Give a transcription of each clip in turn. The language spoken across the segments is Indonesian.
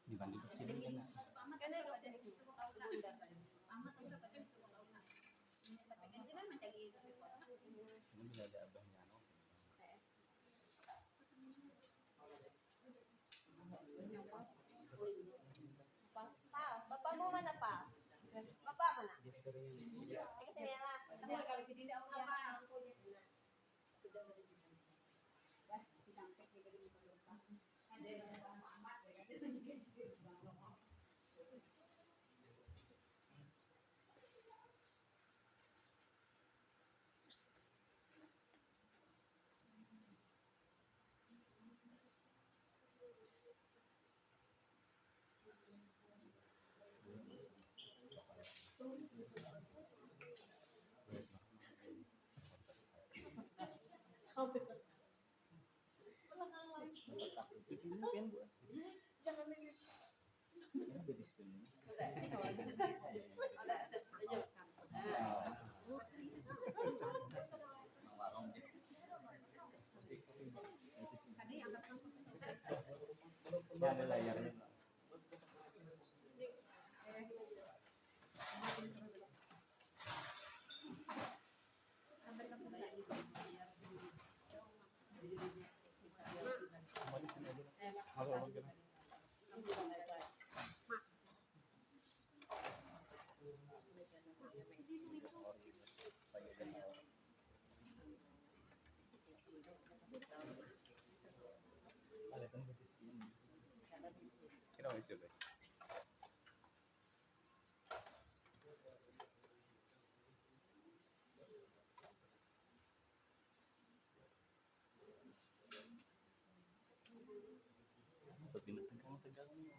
dibanding sini kan ini bila ada abahnya no. Bapak mau mana Pak? Bapak mana? Dia sering Kesini lah. Kalau sini tidak apa. Sudah berjalan. Sampai di gedung Bapak. Ada Muhammad ya. Ini ada layarnya. Kenapa sih? Binatang kamu tegang nih.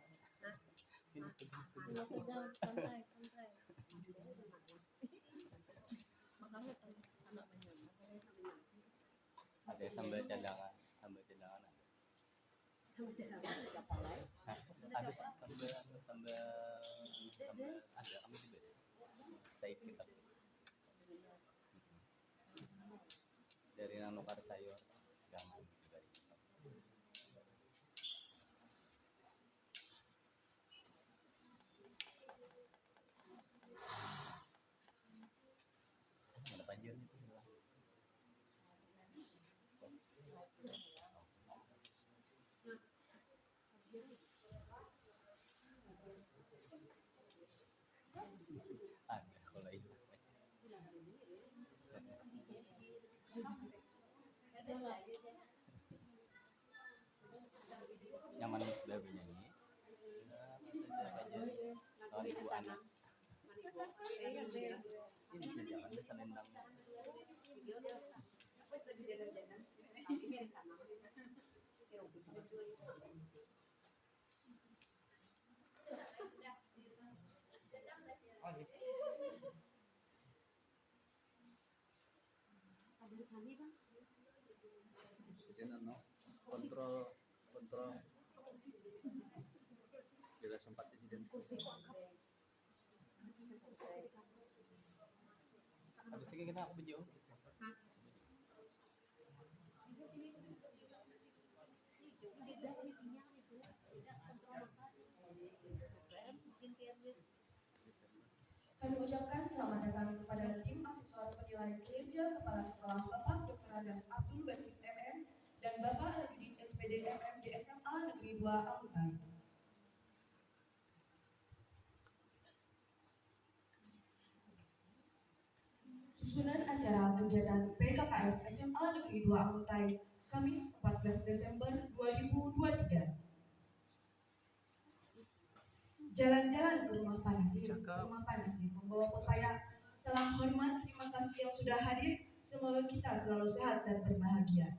Tegang, santai. Makanya anak banyak. Ada sambal cadangan ada. Ada sambal ada kamu juga. Saya kita dari nanukar sayur jangan dari ada panjang itu ada kalau itu yang mana sebelah penyanyi tahun ibu anak ini jangan ada selendang kontrol bila sempat insiden habis ini kita aku bejauh Kami ucapkan selamat datang kepada tim asesor penilai kinerja Kepala Sekolah Bapak Dr. Andas Abdul Basit MM dan Bapak Aludin SPD MM di SMA Negeri 2 Ambutai. Susunan acara kegiatan PKKS SMA Negeri 2 Ambutai Kamis 14 Desember 2023. Jalan-jalan ke rumah Panasir membawa pepaya. Salam hormat, terima kasih yang sudah hadir. Semoga kita selalu sehat dan berbahagia.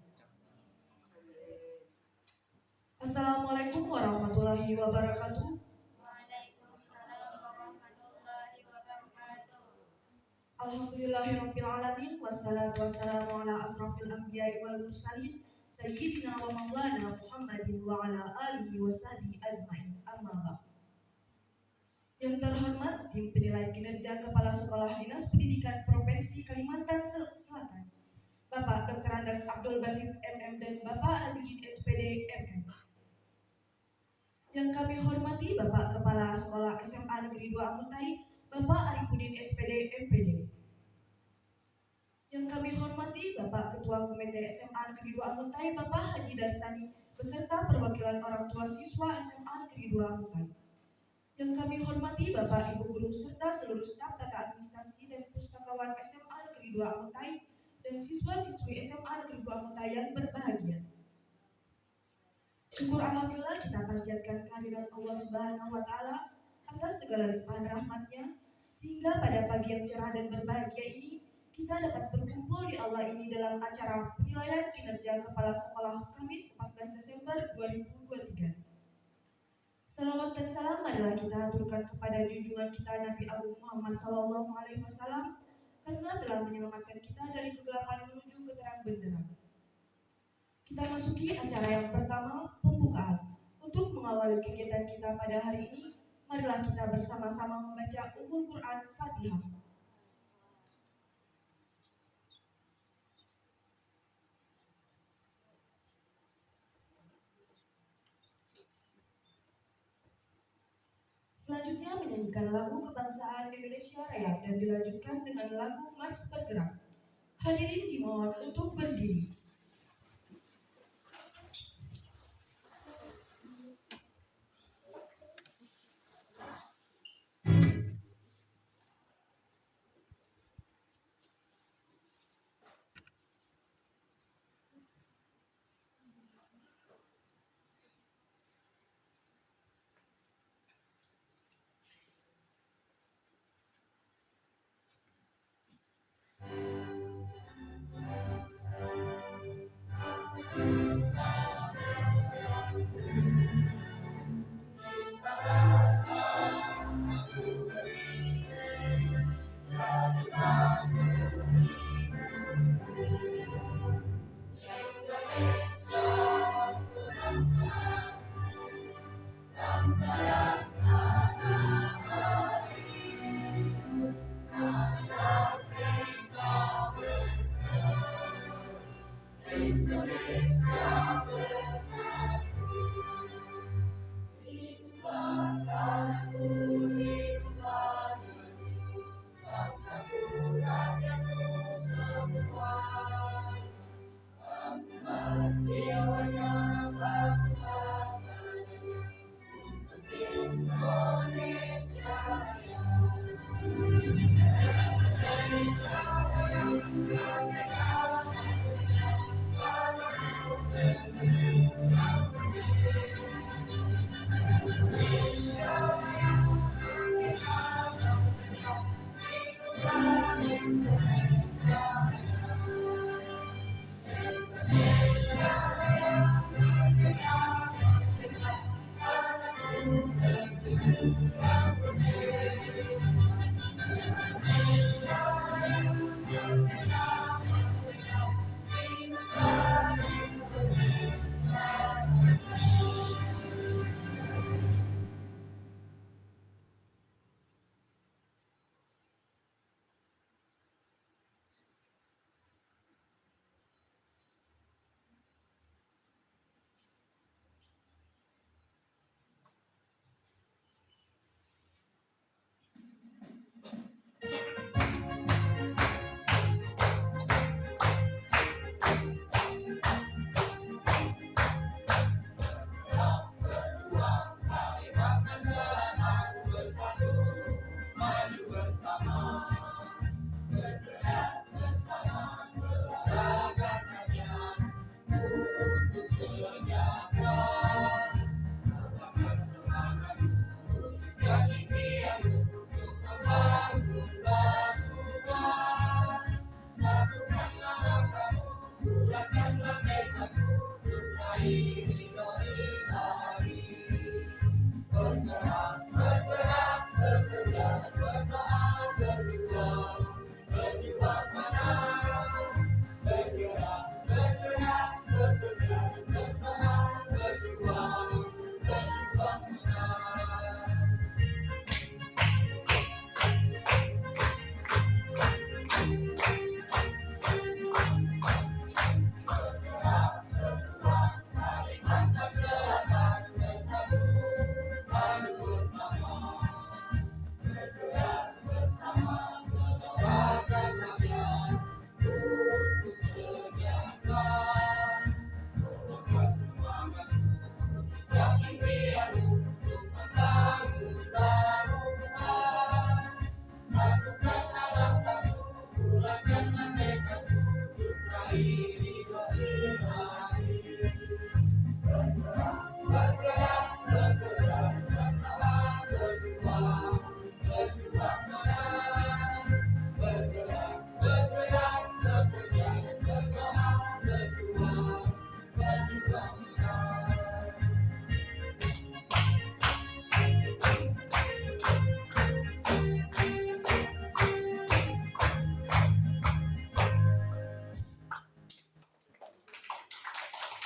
Assalamualaikum warahmatullahi wabarakatuh. Waalaikumsalam warahmatullahi wabarakatuh. Alhamdulillahirabbil alamin wassalatu wassalamu ala asrofil anbiya'i wal mursalin sayyidina wa maulana Muhammadin wa ala alihi wa sahbihi ajmain. Amma ba'd. Yang terhormat tim penilai kinerja Kepala Sekolah Dinas Pendidikan Provinsi Kalimantan Selatan, Bapak Dr. Andas Abdul Basit MM dan Bapak Aludin SPD MM. Yang kami hormati Bapak Kepala Sekolah SMA Negeri 2 Amutai, Bapak Arifudin SPD MPD. Yang kami hormati Bapak Ketua Komite SMA Negeri 2 Amutai, Bapak Haji Darsani, beserta perwakilan orang tua siswa SMA Negeri 2 Amutai. Yang kami hormati Bapak Ibu Guru serta seluruh staf tata administrasi dan pustakawan SMA Negeri 2 Amutai dan siswa-siswi SMA Negeri 2 Amutai yang berbahagia. Syukur alhamdulillah kita panjatkan kehadiran Allah Subhanahu wa Ta'ala atas segala limpahan rahmatnya, sehingga pada pagi yang cerah dan berbahagia ini kita dapat berkumpul di aula ini dalam acara penilaian kinerja Kepala Sekolah Kamis 14 Desember 2023. Salawat dan salam marilah kita aturkan kepada junjungan kita Nabi Agung Muhammad SAW karena telah menyelamatkan kita dari kegelapan menuju ke terang benderang. Kita masuki acara yang pertama, pembukaan. Untuk mengawali kegiatan kita pada hari ini, marilah kita bersama-sama membaca Ummul Quran Fatihah. Selanjutnya menyanyikan lagu kebangsaan Indonesia Raya dan dilanjutkan dengan lagu Mars Bergerak. Hadirin dimohon untuk berdiri.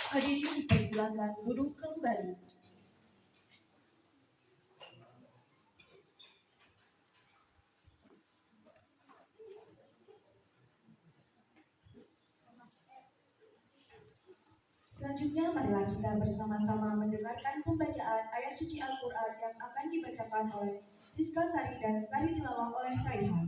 Hadirin dipersilakan duduk kembali. Selanjutnya, marilah kita bersama-sama mendengarkan pembacaan ayat suci Al-Quran yang akan dibacakan oleh Rizka Sari dan Sari Tilawah oleh Raihan.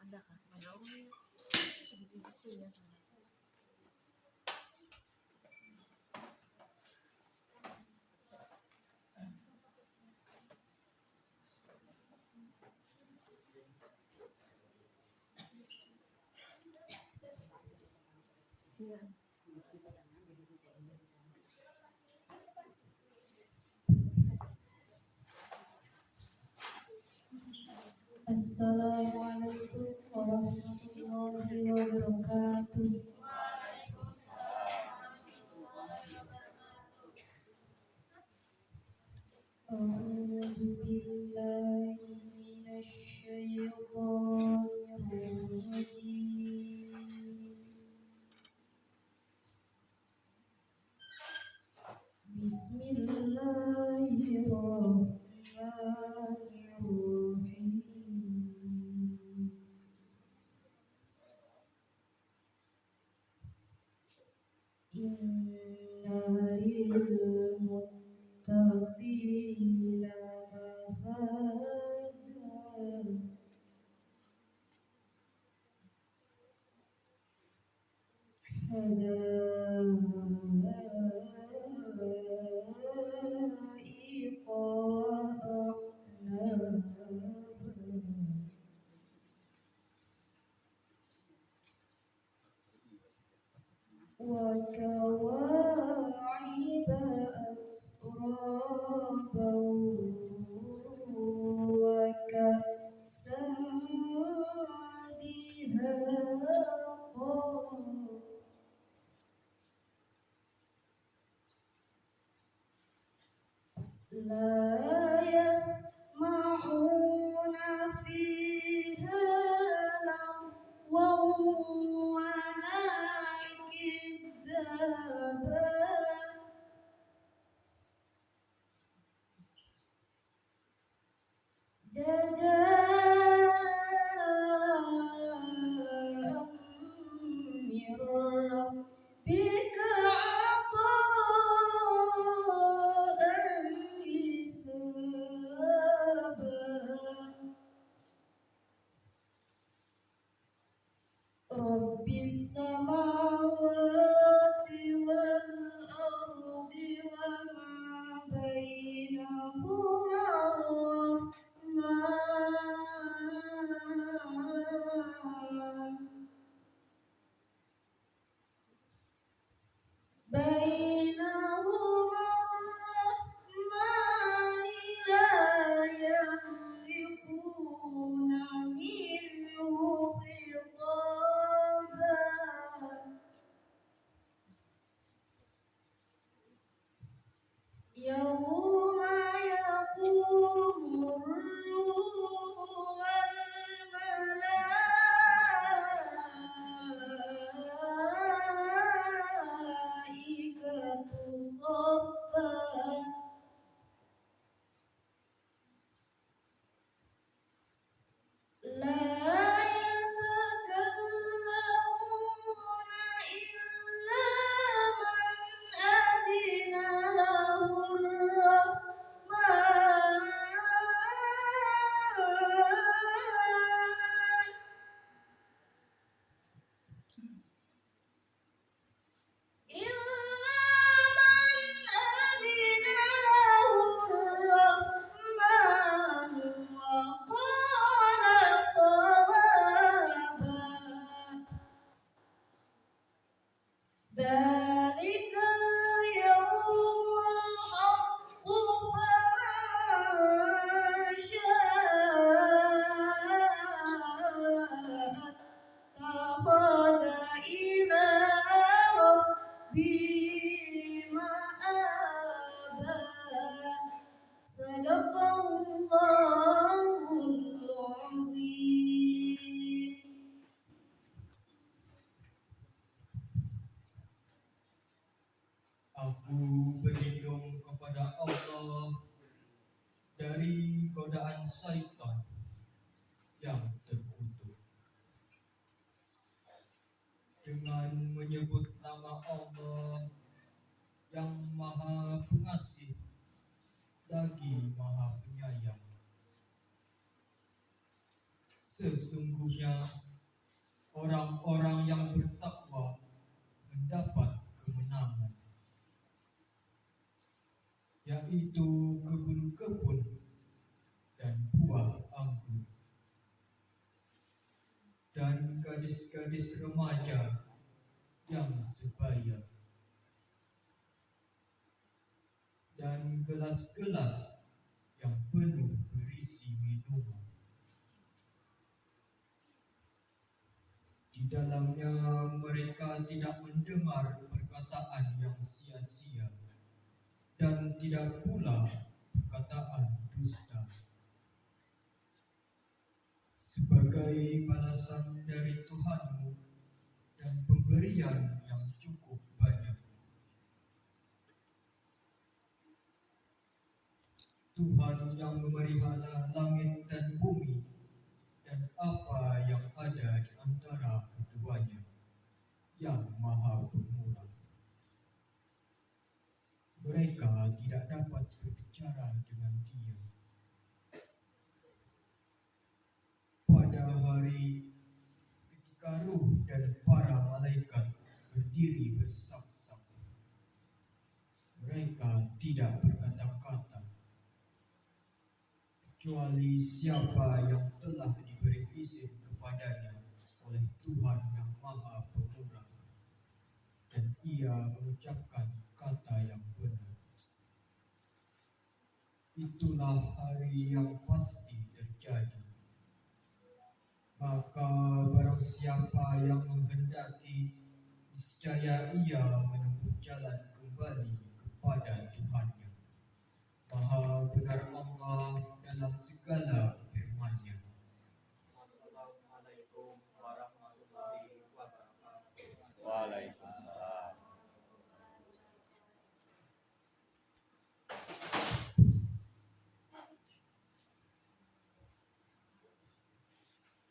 Ada kah? Mana orang? Itu ya. Iya. Assalamualaikum warahmatullahi wabarakatuh. A'udzu billahi minasy syaithanir rajim. Bismillahirrahmanirrahim. Inna lil muttaqina mafaza. Hadaiqa wa a'naba. وكواعب أترابا وكأسا دهاقا لا يسمعون فيها لغوا ولا كذابا جزاء من ربك عطاء حسابا رب السماوات والأرض وما بينهما الرحمن بينهما الرحمن لا يملكون منه خطابا يوم يقوم الروح والملائكة صفا لا يتكلمون إلا من أذن له الرحمن إلا من أذن له الرحمن وقال صوابا ذلك اليوم الحق فمن شاء اتخذ إلى Aku berlindung kepada Allah dari godaan syaitan yang terkutuk. Dengan menyebut nama Allah yang Maha Pengasih lagi Maha Penyayang. Sesungguhnya orang-orang yang bertakwa mendapat kemenangan, yaitu kebun-kebun dan buah anggur, dan gadis-gadis remaja yang sebaya, dan gelas-gelas yang penuh berisi minuman. Di dalamnya mereka tidak mendengar perkataan yang sia-sia dan tidak pula perkataan dusta. Sebagai balasan dari Tuhanmu dan pemberian yang cukup banyak, Tuhan yang memelihara langit dan bumi dan apa yang ada di antara keduanya, yang Maha Pemurah. Mereka tidak dapat berbicara dengan Dia. Pada hari ketika ruh dan para malaikat berdiri bersaf-saf, mereka tidak berkata-kata, kecuali siapa yang telah diberi izin kepadanya oleh Tuhan yang Maha Pemurah, dan ia mengucapkan kata yang benar. Itulah hari yang pasti terjadi. Maka barang siapa yang menghendaki, niscaya ia menempuh jalan kembali kepada Tuhannya. Maha benar Allah dalam segala firman-Nya. Assalamualaikum warahmatullahi wabarakatuh. Waalaikumsalam.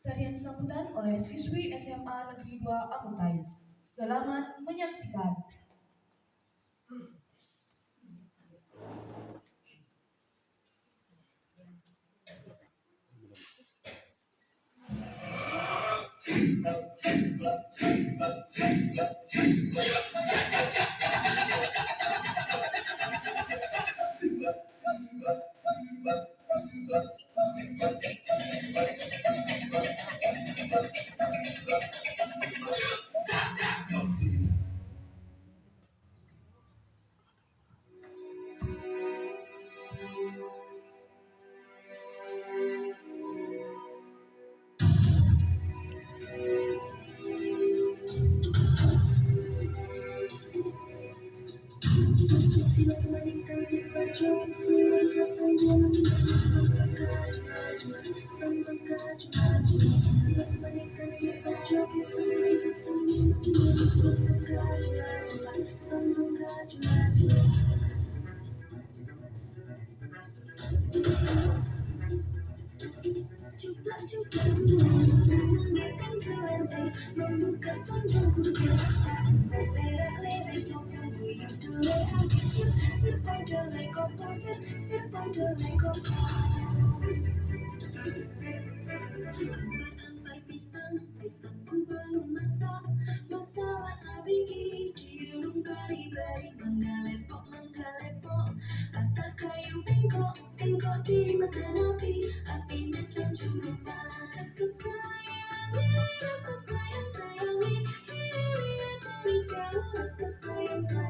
Tarian sambutan oleh siswi SMA Negeri 2 Amutai. Selamat menyaksikan. Pisangku belum masak, masalah sabiki diurung bari-bari, mangga lepok, kata kayu bengkok dimakan api, apinya tercurupa. Rasa sayangi, lihat dari jauh. Rasa sayangi,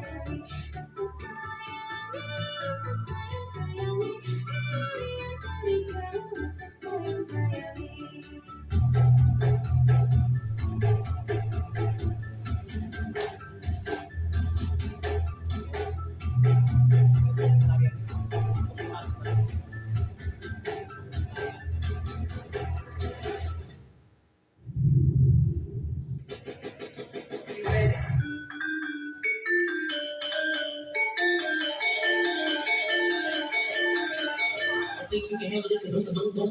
lihat dari jauh. Rasa sayangi. think you can handle this. Boom, boom, boom.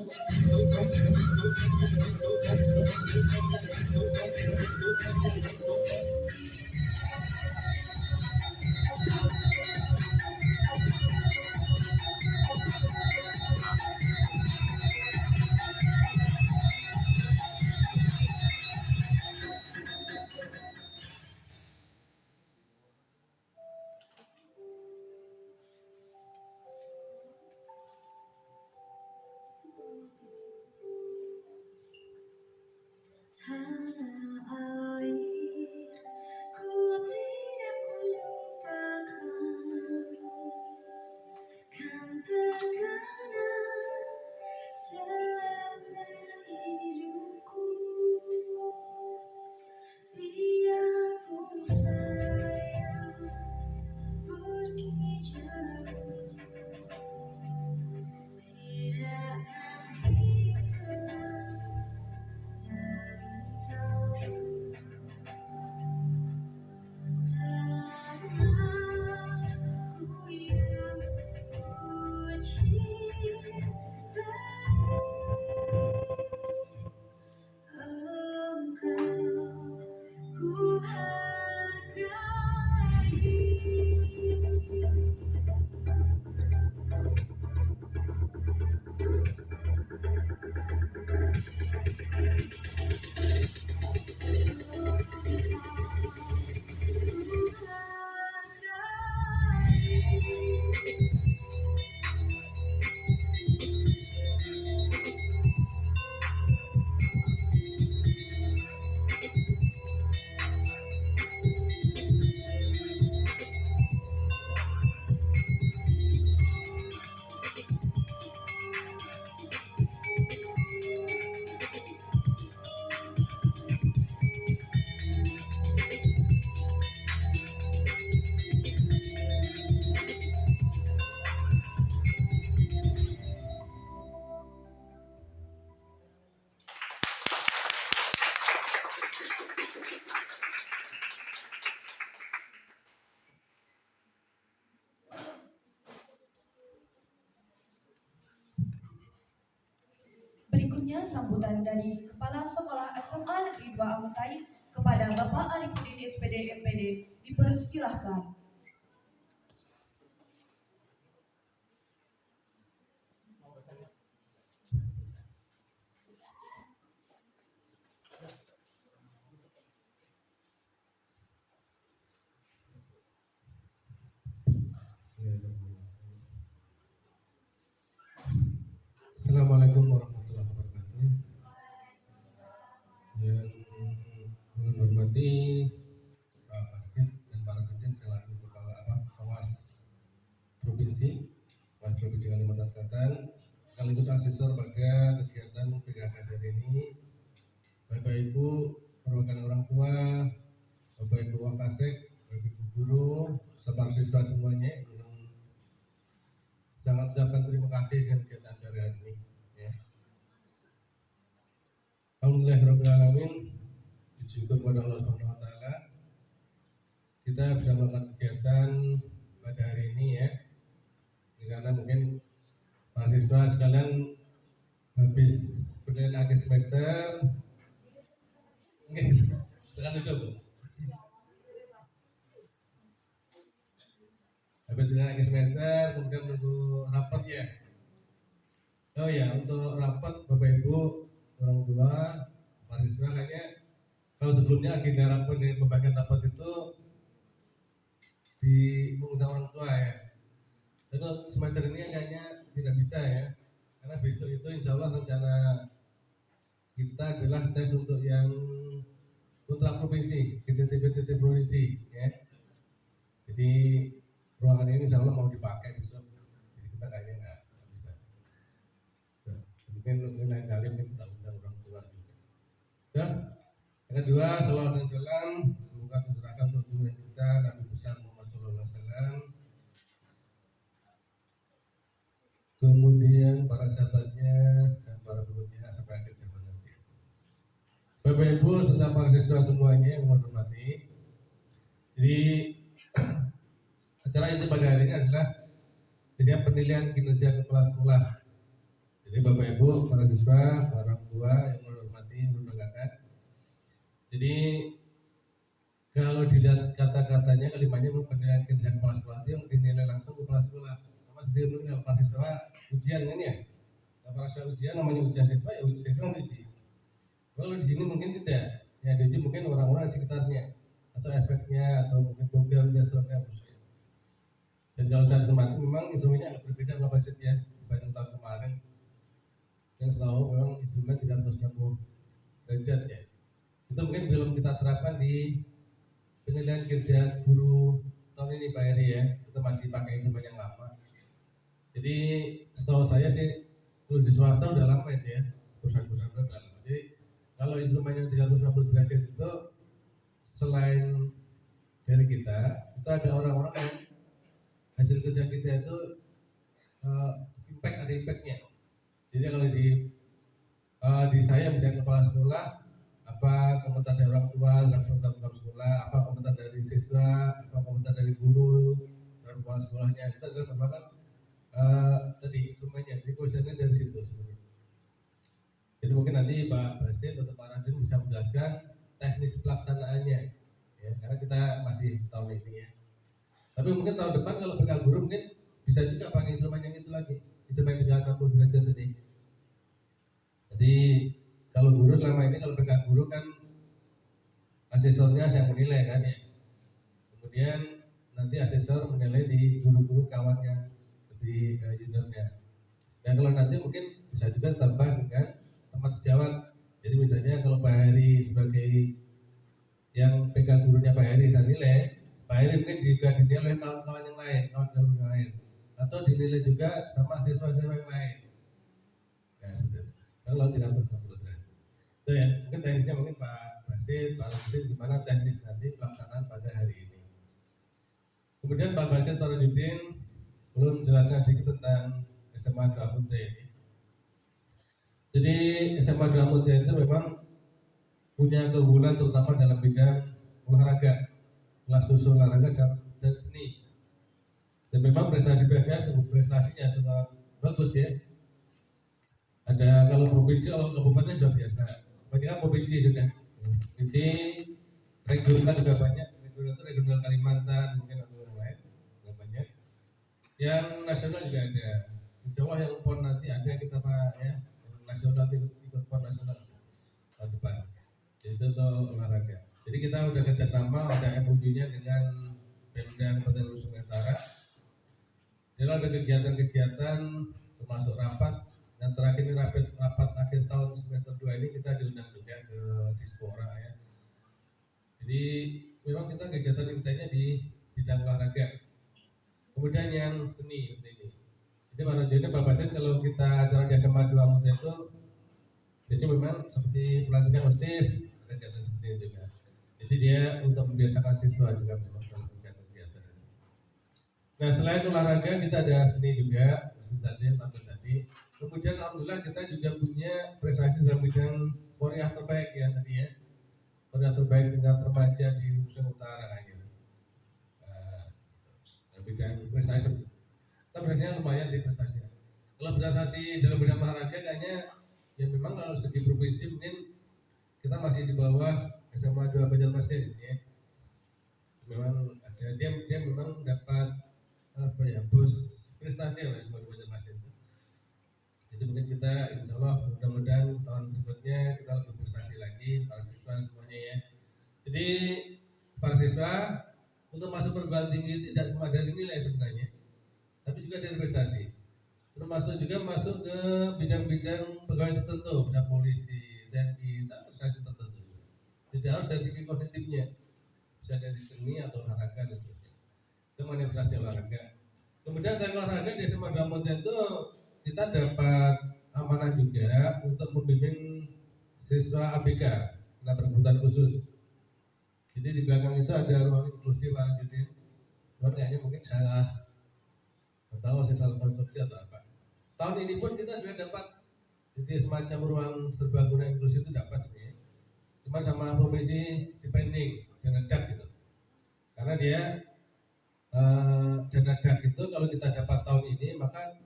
Tanah air, ku tidak lupakan, kan terkenang selama hidupku. Biarpun saya pergi jauh, tidak akan hilang dari kau. Tanahku yang ku cintai, engkau ku hargai. Berikutnya sambutan dari Kepala Sekolah SMA Negeri 2 Amutai kepada Bapak Arifudin SPD MPD dipersilahkan. Assalamualaikum warahmatullahi wabarakatuh. Yang kami hormati Pak Basit dan para dirjen selaku Kawas Provinsi Kalimantan Selatan, sekaligus asesor pada kegiatan PKK hari ini, Bapak Ibu perwakilan orang tua, Bapak Ibu Wakasek, Bapak Ibu guru, serta siswa semuanya, sangat ucapkan terima kasih dengan kegiatan acara hari ini. Ya. Alhamdulillahirrahmanirrahim, bersyukur kepada Allah SWT, kita bisa melakukan kegiatan pada hari ini ya. Karena mungkin para siswa sekalian habis penilaian akhir semester, mungkin silakan duduk Bu. Habis penilaian akhir semester, kemudian menunggu rapat ya. Oh ya, untuk rapat Bapak Ibu orang tua, para siswa kayaknya kalau sebelumnya agenda rapat dan pembagian rapat itu mengundang orang tua ya. Tapi semester ini kayaknya tidak bisa ya, karena besok itu insya Allah rencana kita adalah tes untuk yang putra provinsi, GTT provinsi ya. Jadi ruangan ini insya Allah mau dipakai besok, jadi kita kayaknya nggak bisa. Mungkin lain kali kita undang orang tua juga. Ya. Yang kedua, salawat dan salam semoga tercurahkan untuk junjungan kita Nabi besar Muhammad SAW. Kemudian para sahabatnya dan para pengikutnya sampai akhir zaman nanti. Bapak Ibu serta para siswa semuanya yang saya hormati. Jadi acara inti pada hari ini adalah penilaian kinerja kepala sekolah Jadi Bapak Ibu, para siswa, para orang tua yang menghormati, membanggakan. Jadi kalau dilihat kata-katanya, kalimatnya penilaian kerja kepala sekolah itu yang dinilai langsung kepala sekolah. Sama seperti mungkin para siswa ujian kan ya. Kalau para siswa ujian namanya ujian siswa ya siswa yang diuji. Kalau di sini mungkin tidak, yang diuji mungkin orang-orang di sekitarnya atau efeknya atau mungkin programnya seterusnya. Dan kalau saya cermati memang instrumennya agak berbeda Bapak Basit ya dibanding tahun kemarin yang selalu memang instrumen 360 derajat ya. Itu mungkin belum kita terapkan di penilaian kerja guru tahun ini Pak Heri ya. Kita masih pakai instrumen yang lama. Jadi setahu saya sih kalau di swasta udah lama itu ya, perusahaan-perusahaan udah lama. Jadi kalau instrumen yang 360 derajat itu selain dari kita ada orang-orang yang hasil kerja kita itu ada impactnya. Jadi kalau di saya misalnya kepala sekolah, apa komentar dari orang tua terhadap program sekolah, apa komentar dari siswa, apa komentar dari guru terhadap kepala sekolahnya, kita adalah merupakan tadi semuanya, jadi kuesionernya dari situ sebenarnya. Jadi mungkin nanti Pak Basit atau Pak Raden bisa menjelaskan teknis pelaksanaannya, ya, karena kita masih tahun ini ya. Tapi mungkin tahun depan kalau PK guru mungkin bisa juga pakai instrumen yang itu lagi, instrumen 360 derajat tadi. Jadi kalau guru selama ini kalau PK guru kan asesornya yang menilai kan ya. Kemudian nanti asesor menilai di guru-guru kawan yang lebih juniornya. Dan kalau nanti mungkin bisa juga tambah dengan teman sejawat. Jadi misalnya kalau Pak Heri sebagai yang PK gurunya Pak Heri saya nilai, Pak Heri mungkin juga dinilai oleh kawan-kawan yang lain, kawan-kawan yang lain, atau dinilai juga sama siswa-siswa yang lain. Nah, seperti itu. Kalau 360 derajat. Itu ya, mungkin teknisnya mungkin Pak Basit, Pak Rudin gimana teknis nanti pelaksanaan pada hari ini. Kemudian Pak Basit, Pak Rudin belum menjelaskan sedikit tentang SMA 2 Munte ini. Jadi SMA 2 Munte itu memang punya keunggulan terutama dalam bidang olahraga, kelas khusus olahraga dan seni. Dan memang prestasinya sangat bagus ya. Ada kalau provinsi, kalau kabupaten sudah biasa. Banyak provinsi sudah. Provinsi regional juga banyak. Regional itu regional Kalimantan mungkin atau yang lain juga banyak. Yang nasional juga ada. Insya Allah yang PON nanti ada kita Pak ya. Nasional ikut PON nasional tahun depan. Jadi itu untuk olahraga. Jadi kita udah kerjasama, ada MOU-nya dengan Pemda Kabupaten Lusung Utara. Jadi ada kegiatan-kegiatan termasuk rapat. Yang terakhir ini rapat akhir tahun semester 2 ini kita diundang juga ke Dispora ya. Jadi memang kita kegiatan intinya di bidang olahraga. Kemudian yang seni seperti ini. Jadi pada jadi Pak Basit kalau kita acara di SMA 2 Munte itu biasanya memang seperti pelantikan OSIS, kegiatan seperti itu juga. Jadi dia untuk membiasakan siswa juga memang dalam kegiatan-kegiatan itu. Nah selain olahraga kita ada seni juga, seperti tadi. Kemudian alhamdulillah kita juga punya prestasi dalam bidang Korea terbaik ya tadi ya. Korea terbaik tingkat remaja di Lusung Utara gitu. Dalam bidang prestasi. Tapi prestasinya lumayan sih prestasinya. Kalau prestasi dalam bidang olahraga kayaknya ya memang kalau segi provinsi mungkin kita masih di bawah SMA 2 Banjarmasin ya. Memang ada dia memang dapat apa ya boost prestasi oleh SMA 2 Banjarmasin. Jadi mungkin kita insya Allah mudah-mudahan tahun berikutnya kita lebih prestasi lagi para siswa semuanya ya. Jadi para siswa untuk masuk perguruan tinggi tidak cuma dari nilai sebenarnya, tapi juga dari prestasi. Termasuk juga masuk ke bidang-bidang pegawai tertentu, bidang polisi, TNI, prestasi tertentu. Tidak harus dari segi kognitifnya, bisa dari seni atau olahraga dan seterusnya. Itu mengenai prestasi olahraga. Kemudian selain olahraga di SMA 2 Munte itu kita dapat amanah juga untuk membimbing siswa ABK yang berkebutuhan khusus. Jadi di belakang itu ada ruang inklusi Pak Judin. Cuman kayaknya mungkin salah, atau saya salah konstruksi atau apa. Tahun ini pun kita sudah dapat jadi semacam ruang serbaguna inklusi itu dapat sebenarnya. Cuman sama provinsi depending dana DAK gitu. Karena dia dana DAK itu kalau kita dapat tahun ini maka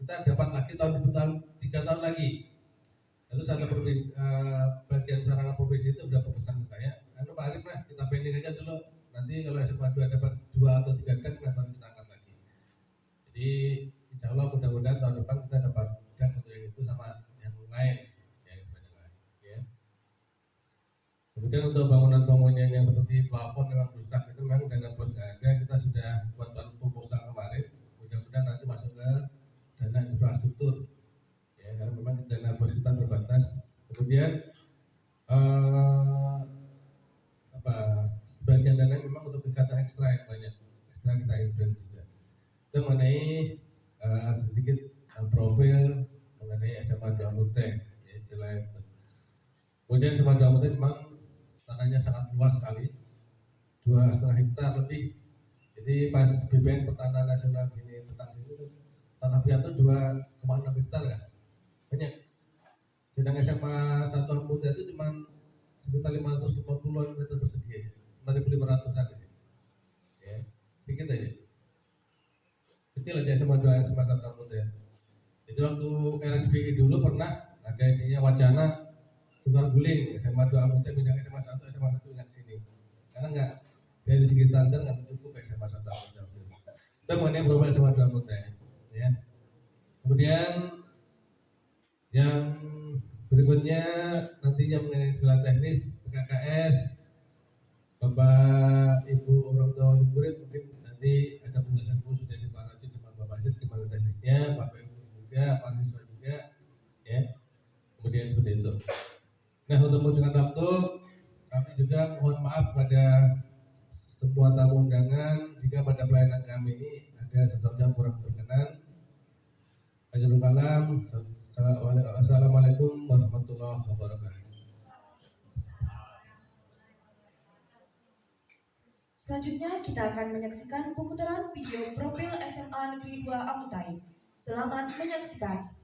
kita dapat lagi tahun 3 tahun lagi. Itu satu bagian sarana provinsi itu berapa pesan ke saya, Pak Arif lah kita pending aja dulu, nanti kalau SMA 2 dapat 2 atau 3 dak baru kita angkat lagi. Jadi insya Allah mudah-mudahan tahun depan kita dapat dak untuk yang itu sama yang lain, yang sebanyak lain ya. Kemudian untuk bangunan-bangunan yang seperti plafon memang rusak, itu memang dana pos nggak ada, kita sudah buat proposal kemarin, mudah-mudahan nanti masuk ke dana infrastruktur ya, karena memang dana pos kita terbatas. Kemudian sebagian dana memang untuk kegiatan ekstra yang banyak, ekstra kita intern juga. Itu mengenai sedikit profil mengenai SMA 2 Mute ya, selain itu. Kemudian SMA 2 Mute memang tanahnya sangat luas sekali, 2,5 hektar lebih. Jadi pas BPN Pertanahan Nasional sini tentang sini tuh tanah piatu 2,6 hektar ya, banyak. Sedang SMA 1 Mute itu cuma sekitar 550-an meter persegi aja, 5.500-an aja. Ya, sedikit aja. Kecil aja SMA 2 SMA 1 Mute. Jadi waktu RSBI dulu pernah ada isinya wacana tukar guling SMA 2 Mute pindah ke SMA 1, SMA 1 pindah ke sini. Karena enggak dari segi standar enggak cukup kayak SMA 1 Mute. Itu mengenai profil SMA 2 Mute ya. Kemudian yang berikutnya nantinya mengenai sekolah teknis PKKS, Bapak Ibu orang tua murid mungkin nanti ada penjelasan khusus dari Pak Rajin sama Bapak Sid gimana teknisnya, Bapak Ibu juga, Pak siswa juga ya. Kemudian seperti itu. Nah, untuk mempersingkat waktu, kami juga mohon maaf pada semua tamu undangan jika pada pelayanan kami ini ada sesuatu yang kurang berkenan. Assalamualaikum warahmatullahi wabarakatuh. Selanjutnya kita akan menyaksikan pemutaran video profil SMA Negeri 2 Amutai. Selamat menyaksikan.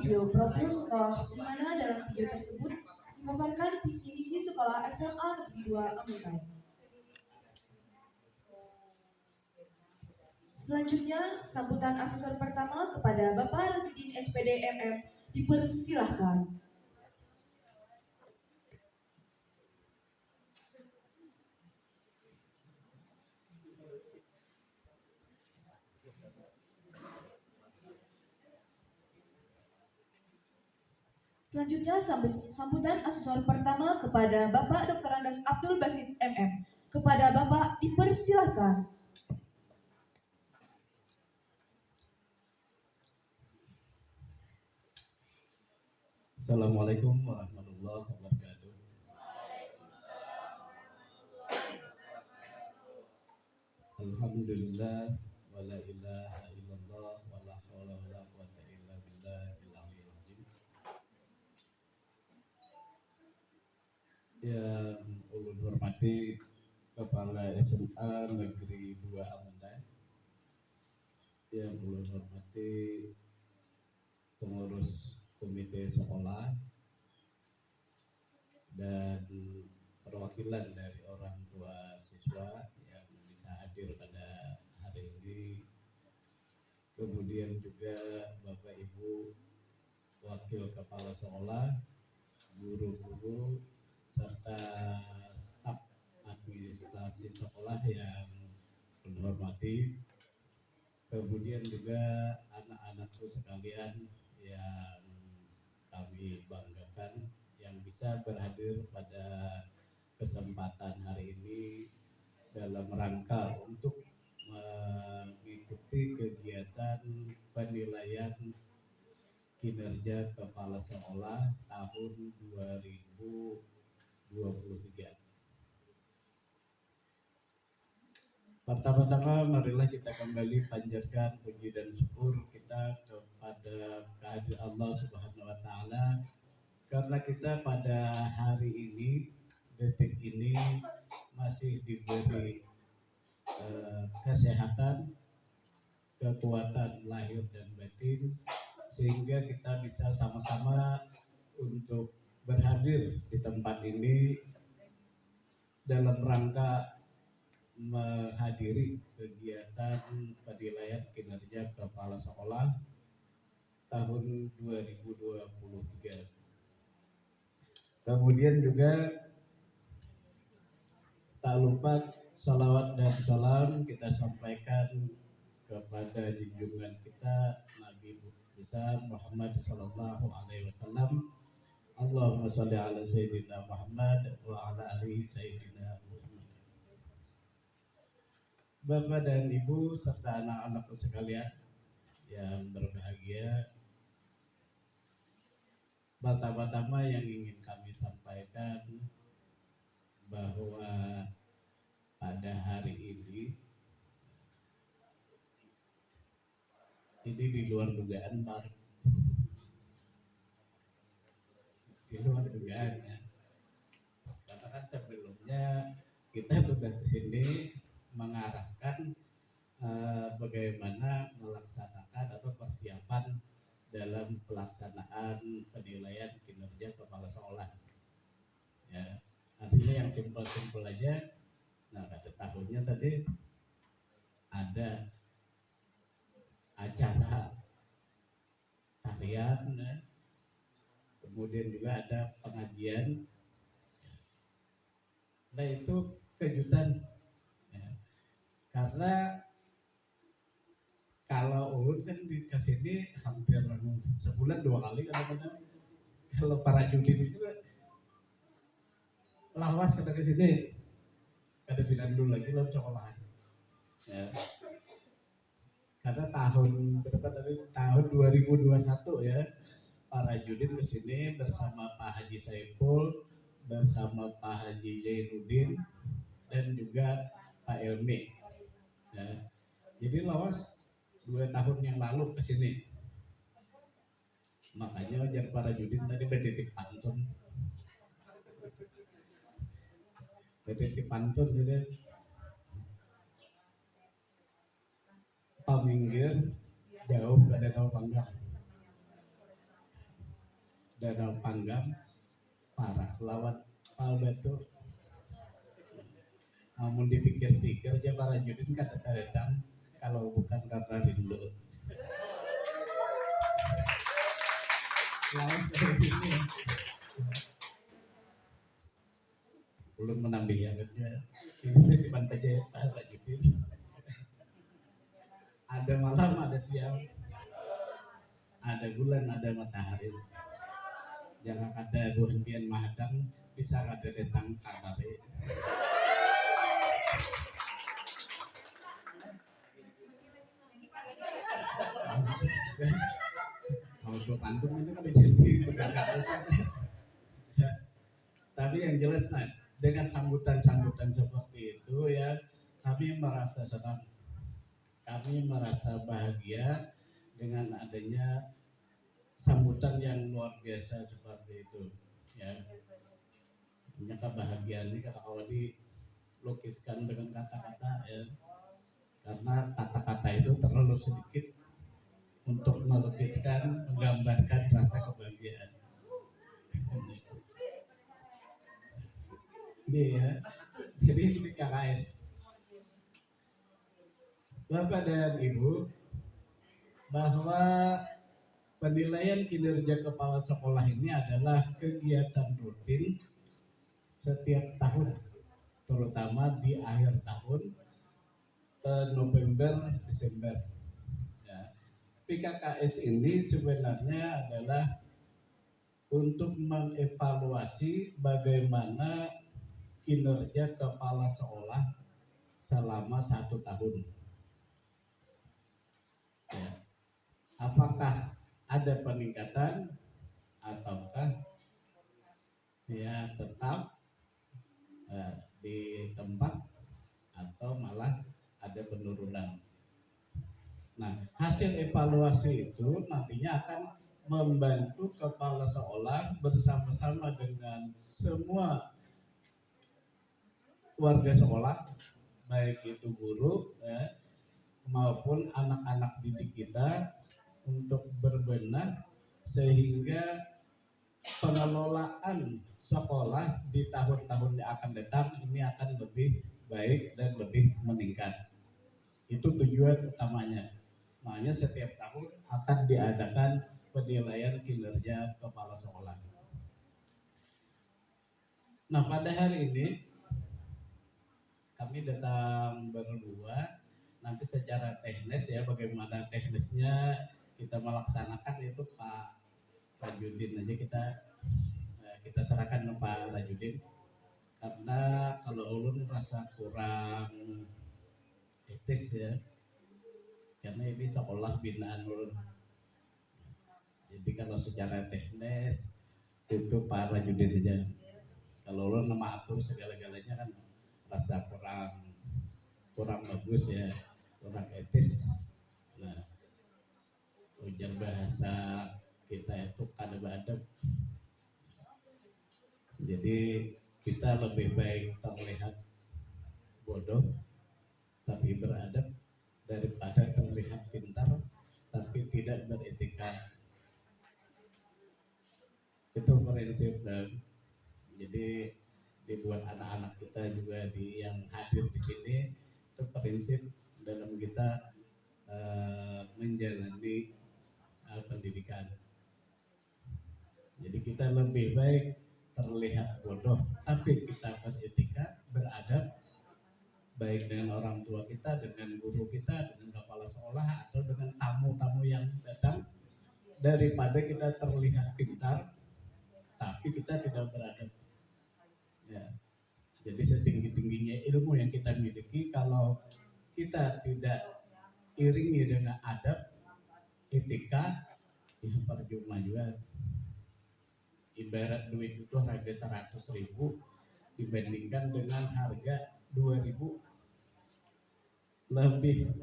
video profil sekolah, di mana dalam video tersebut memaparkan visi misi sekolah SMA Negeri 2 Amuntai. Selanjutnya, sambutan asesor pertama kepada Bapak Rajudin SPD MM dipersilahkan. Selanjutnya, sambutan asesor pertama kepada Bapak Dr. Andas Abdul Basit MM. Kepada Bapak dipersilahkan. Assalamualaikum warahmatullahi wabarakatuh. Alhamdulillah wa la ilaha illallah wa la haula wa la quwwata illa billahil aliyyil azim. Yang ulun hormati Kepala SMA Negeri 2 Amuntai, yang ulun hormati pengurus komite sekolah dan perwakilan dari orang tua siswa yang bisa hadir pada hari ini, kemudian juga Bapak Ibu Wakil Kepala Sekolah, guru-guru, serta staf administrasi sekolah yang menghormati, kemudian juga anak-anakku sekalian yang kami banggakan yang bisa berhadir pada kesempatan hari ini dalam rangka untuk mengikuti kegiatan penilaian kinerja kepala sekolah tahun 2023. Pertama-tama marilah kita kembali panjatkan puji dan syukur kita kepada kehadirat Allah Subhanahu wa taala karena kita pada hari ini, detik ini masih diberi kesehatan, kekuatan lahir dan batin sehingga kita bisa sama-sama untuk berhadir di tempat ini dalam rangka menghadiri kegiatan penilaian kinerja kepala sekolah tahun 2023. Kemudian juga tak lupa salawat dan salam kita sampaikan kepada junjungan kita Nabi besar Muhammad Sallallahu Alaihi Wasallam. Allahumma sholli ala Sayyidina Muhammad wa ala alihi Sayyidina Muhammad. Bapak dan Ibu serta anak-anakku sekalian yang berbahagia, pertama-tama yang ingin kami sampaikan bahwa pada hari ini di luar dugaan Pak, di luar dugaan ya. Karena kan sebelumnya kita sudah kesini mengarahkan bagaimana melaksanakan atau persiapan dalam pelaksanaan penilaian kinerja kepala sekolah. Ya, artinya yang simpel-simpel aja. Nah, pada tahunnya tadi ada acara tarian, ya. Kemudian juga ada pengajian. Nah, itu kejutan. Karena kalau ulun kan di kesini hampir sebulan 2 kali kadang-kadang. Kalau para judin itu lawas ke sini, kada bilang dulu lagi lo sekolah. Ya. Karena tahun berapa tadi, tahun 2021 ya, para judin kesini bersama Pak Haji Saiful, bersama Pak Haji Zainuddin dan juga Pak Elmi. Ya. Jadi lawas 2 tahun yang lalu ke sini. Makanya wajar para judin tadi bertitik pantun. Bertitik pantun jadi paminggir jauh gak ada tahu panggang. Danau Panggang, parah lawan Palbatu. Namun dipikir-pikir aja para judin kata datang kalau bukan karena rindu. Lawas dari sini. Belum menambah ya kerja. Ini di Pantai Jaya Pak Judin. Ada malam, ada siang, ada bulan, ada matahari. Jangan ada buhentian mahadang, bisa ada datang kanari. Kalau gue pantun itu kan jadi tapi yang jelas nah, dengan sambutan-sambutan seperti itu ya kami merasa senang, kami merasa bahagia dengan adanya sambutan yang luar biasa seperti itu ya. Hanya kebahagiaan ini kalau dilukiskan dengan kata-kata ya, karena kata-kata itu terlalu sedikit untuk melukiskan, menggambarkan rasa kebahagiaan. Ini ya, jadi ini KKS. Bapak dan Ibu, bahwa penilaian kinerja kepala sekolah ini adalah kegiatan rutin setiap tahun, terutama di akhir tahun, November, Desember. Ya. PKKS ini sebenarnya adalah untuk mengevaluasi bagaimana kinerja kepala sekolah selama 1 tahun. Ya. Apakah ada peningkatan ataukah ya tetap di tempat atau malah ada penurunan. Nah, hasil evaluasi itu nantinya akan membantu kepala sekolah bersama-sama dengan semua warga sekolah, baik itu guru ya, maupun anak-anak didik kita untuk berbenah sehingga pengelolaan sekolah di tahun-tahun yang akan datang ini akan lebih baik dan lebih meningkat. Itu tujuan utamanya. Makanya setiap tahun akan diadakan penilaian kinerja kepala sekolah. Nah, pada hari ini kami datang berdua. Nanti secara teknis ya, bagaimana teknisnya kita melaksanakan itu Pak Rajudin aja kita serahkan ke Pak Rajudin, karena kalau ulun merasa kurang etis ya, karena ini sekolah binaan ulun. Jadi kalau secara teknis itu Pak Rajudin aja. Kalau ulun mengatur segala-galanya kan rasa kurang bagus ya, kurang etis. Nah, ujar bahasa kita itu kada beradab. Jadi kita lebih baik terlihat bodoh tapi beradab daripada terlihat pintar tapi tidak beretika. Itu prinsip dan jadi dibuat anak-anak kita juga yang hadir di sini itu prinsip dalam kita menjalani pendidikan. Jadi kita lebih baik terlihat bodoh tapi kita beretika, beradab, baik dengan orang tua kita, dengan guru kita, dengan kepala sekolah atau dengan tamu-tamu yang datang, daripada kita terlihat pintar tapi kita tidak beradab. Ya. Jadi setinggi-tingginya ilmu yang kita miliki, kalau kita tidak iringi dengan adab, etika, itu percuma juga. Ibarat duit itu harga 100.000 dibandingkan dengan harga 2.000, lebih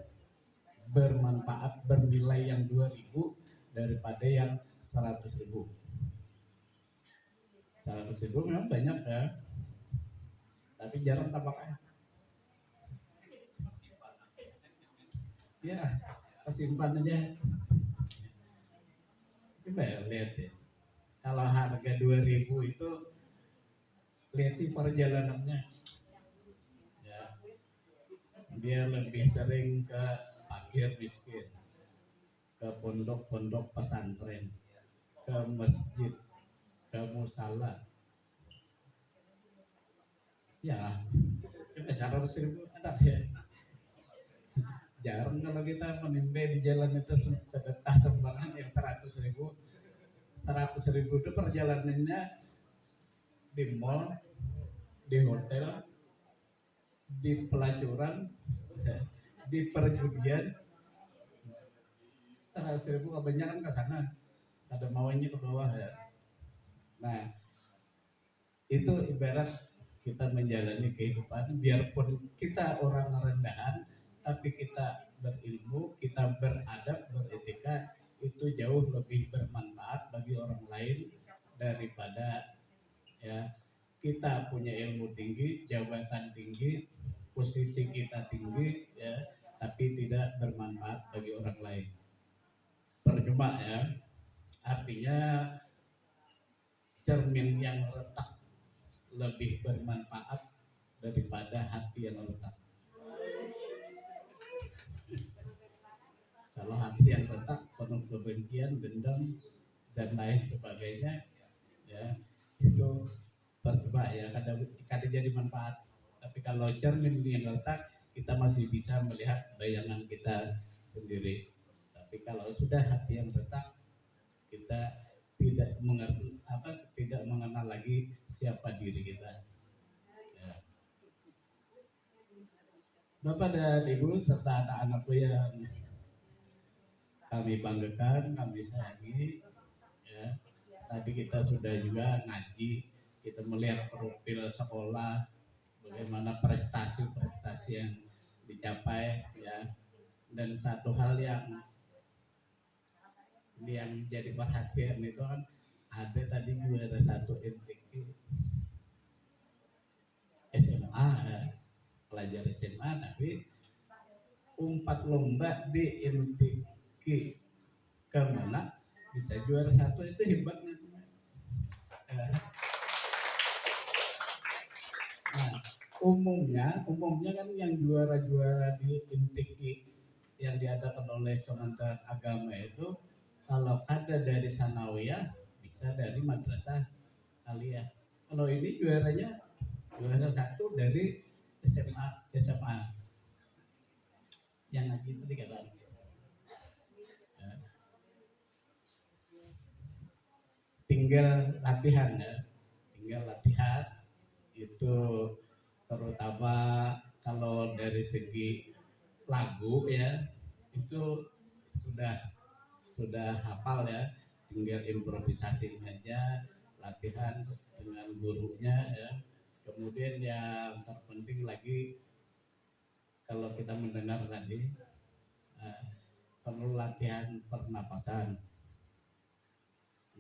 bermanfaat, bernilai yang 2.000 daripada yang 100.000. 100.000 memang banyak ya, tapi jarang tapaknya. Ya, kesimpan aja. Coba lihat ya. Kalau harga 2.000 itu lihat perjalanannya. Ya, dia lebih sering ke fakir miskin, ke pondok-pondok pesantren, ke masjid, ke musala. Ya, coba 100.000 ada ya. Jarang kalau kita menimba di jalan itu sedekah sumbangan yang 100.000. 100.000 itu perjalanannya di mall, di hotel, di pelacuran, di perjudian. 100.000 kebanyakan ke sana, ada maunya ke bawah ya. Nah, itu ibarat kita menjalani kehidupan, biarpun kita orang rendahan, tapi kita berilmu, kita beradab, beretika, itu jauh lebih bermanfaat bagi orang lain daripada ya kita punya ilmu tinggi, jabatan tinggi, posisi kita tinggi, ya, tapi tidak bermanfaat bagi orang lain. Percuma ya, artinya cermin yang retak lebih bermanfaat daripada hati yang retak. Kalau hati yang retak penuh kebencian, dendam dan lain sebagainya, ya itu percuma ya, kadang jadi manfaat. Tapi kalau cermin yang retak, kita masih bisa melihat bayangan kita sendiri. Tapi kalau sudah hati yang retak, kita tidak mengenal lagi siapa diri kita. Ya. Bapak dan Ibu serta anak-anakku yang kami banggakan, kami sayangi, ya. Tadi kita sudah juga ngaji, kita melihat profil sekolah, bagaimana prestasi-prestasi yang dicapai, ya. Dan satu hal yang jadi perhatian itu kan ada tadi juara 1 MTQ SMA, ya. Pelajar SMA, tapi umpat lomba di MTQ kemana bisa juara 1 itu hebatnya. Nah, umumnya kan yang juara-juara di MTQ yang diadakan oleh Kementerian Agama itu kalau ada dari sanawiyah bisa dari madrasah aliyah. Kalau ini juaranya juara 1 dari SMA yang ngaji tadi katakan. Ya. Tinggal latihan ya, itu terutama kalau dari segi lagu ya itu sudah hafal ya, tinggal improvisasi aja, latihan dengan gurunya ya. Kemudian yang terpenting lagi kalau kita mendengar tadi perlu latihan pernapasan.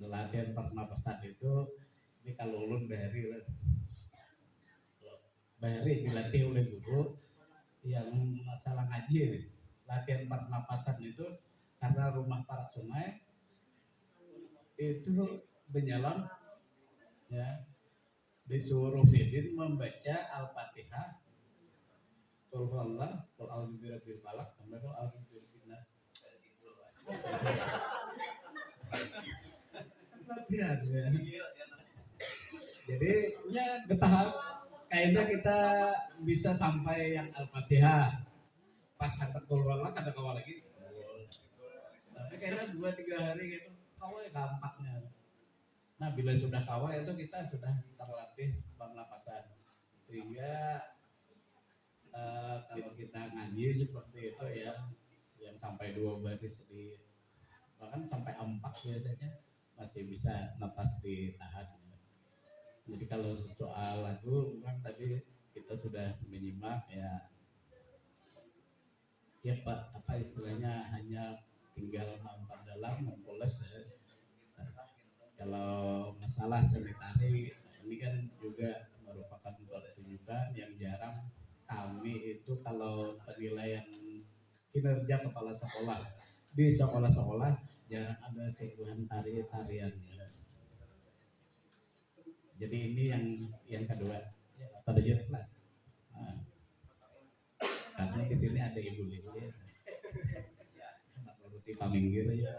Latihan pernapasan itu ini kalau ulun bahari dilatih oleh guru yang masalah ngaji. Latihan pernapasan itu karena rumah para sungai itu menyelam ya, disuruh sidin membaca Al-Fatihah, Qul huwallah, Qul a'udzu birabbil falaq sampai Qul a'udzu birabbin nas. Latihan ya. Jadi ya bertahap kayaknya kita bisa sampai yang Al-Fatihah pas hantar Qul huwallah ada kawal lagi. Tapi kayaknya 2-3 hari gitu kawal gampangnya. Nah bila sudah kawal itu kita sudah terlatih pernapasan sehingga kalau kita ngaji seperti itu ya yang sampai 2 baris bahkan sampai 4 biasanya masih bisa napas ditahan. Jadi kalau soal lagu memang tadi kita sudah menyimak ya Pak, apa istilahnya hanya tinggal memperdalam, mempoles ya. Kalau masalah seni tari ini kan juga merupakan pertunjukan yang jarang kami itu kalau penilaian kinerja kepala sekolah di sekolah-sekolah jarang ada suguhan tarian ya. Jadi ini yang kedua. Ya, pada jujur lah. Nah, karena di sini ada Ibu Lili. Di Paminggir ya.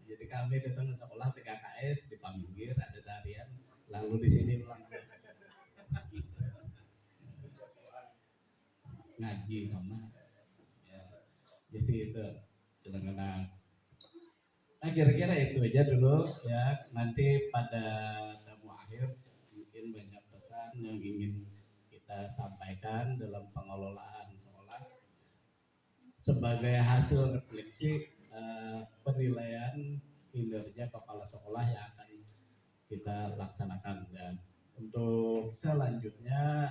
Jadi kami datang ke sekolah PKKS di Paminggir ada tarian, lalu di sini ulang ngaji sama. Ya, jadi itu kadang-kadang. Nah kira-kira itu aja dulu ya. Nanti pada tamu akhir mungkin banyak pesan yang ingin kita sampaikan dalam pengelolaan sekolah sebagai hasil refleksi penilaian kinerja kepala sekolah yang akan kita laksanakan. Dan untuk selanjutnya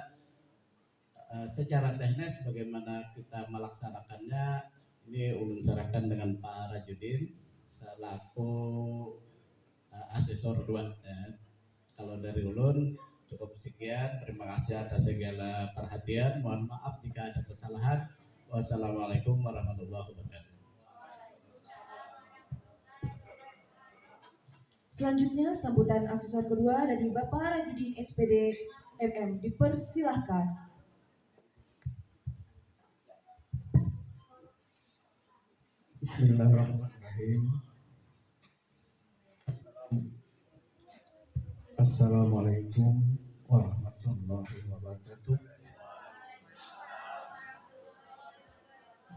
secara teknis bagaimana kita melaksanakannya ini ulun serahkan dengan Pak Rajudin selaku asesor 2 ya. Kalau dari ulun cukup sekian, terima kasih atas segala perhatian, mohon maaf jika ada kesalahan. Wassalamualaikum warahmatullahi wabarakatuh. Selanjutnya sambutan asesor kedua dari Bapak Rajudin SPD MM, dipersilahkan. Bismillahirrahmanirrahim. Assalamualaikum warahmatullahi wabarakatuh.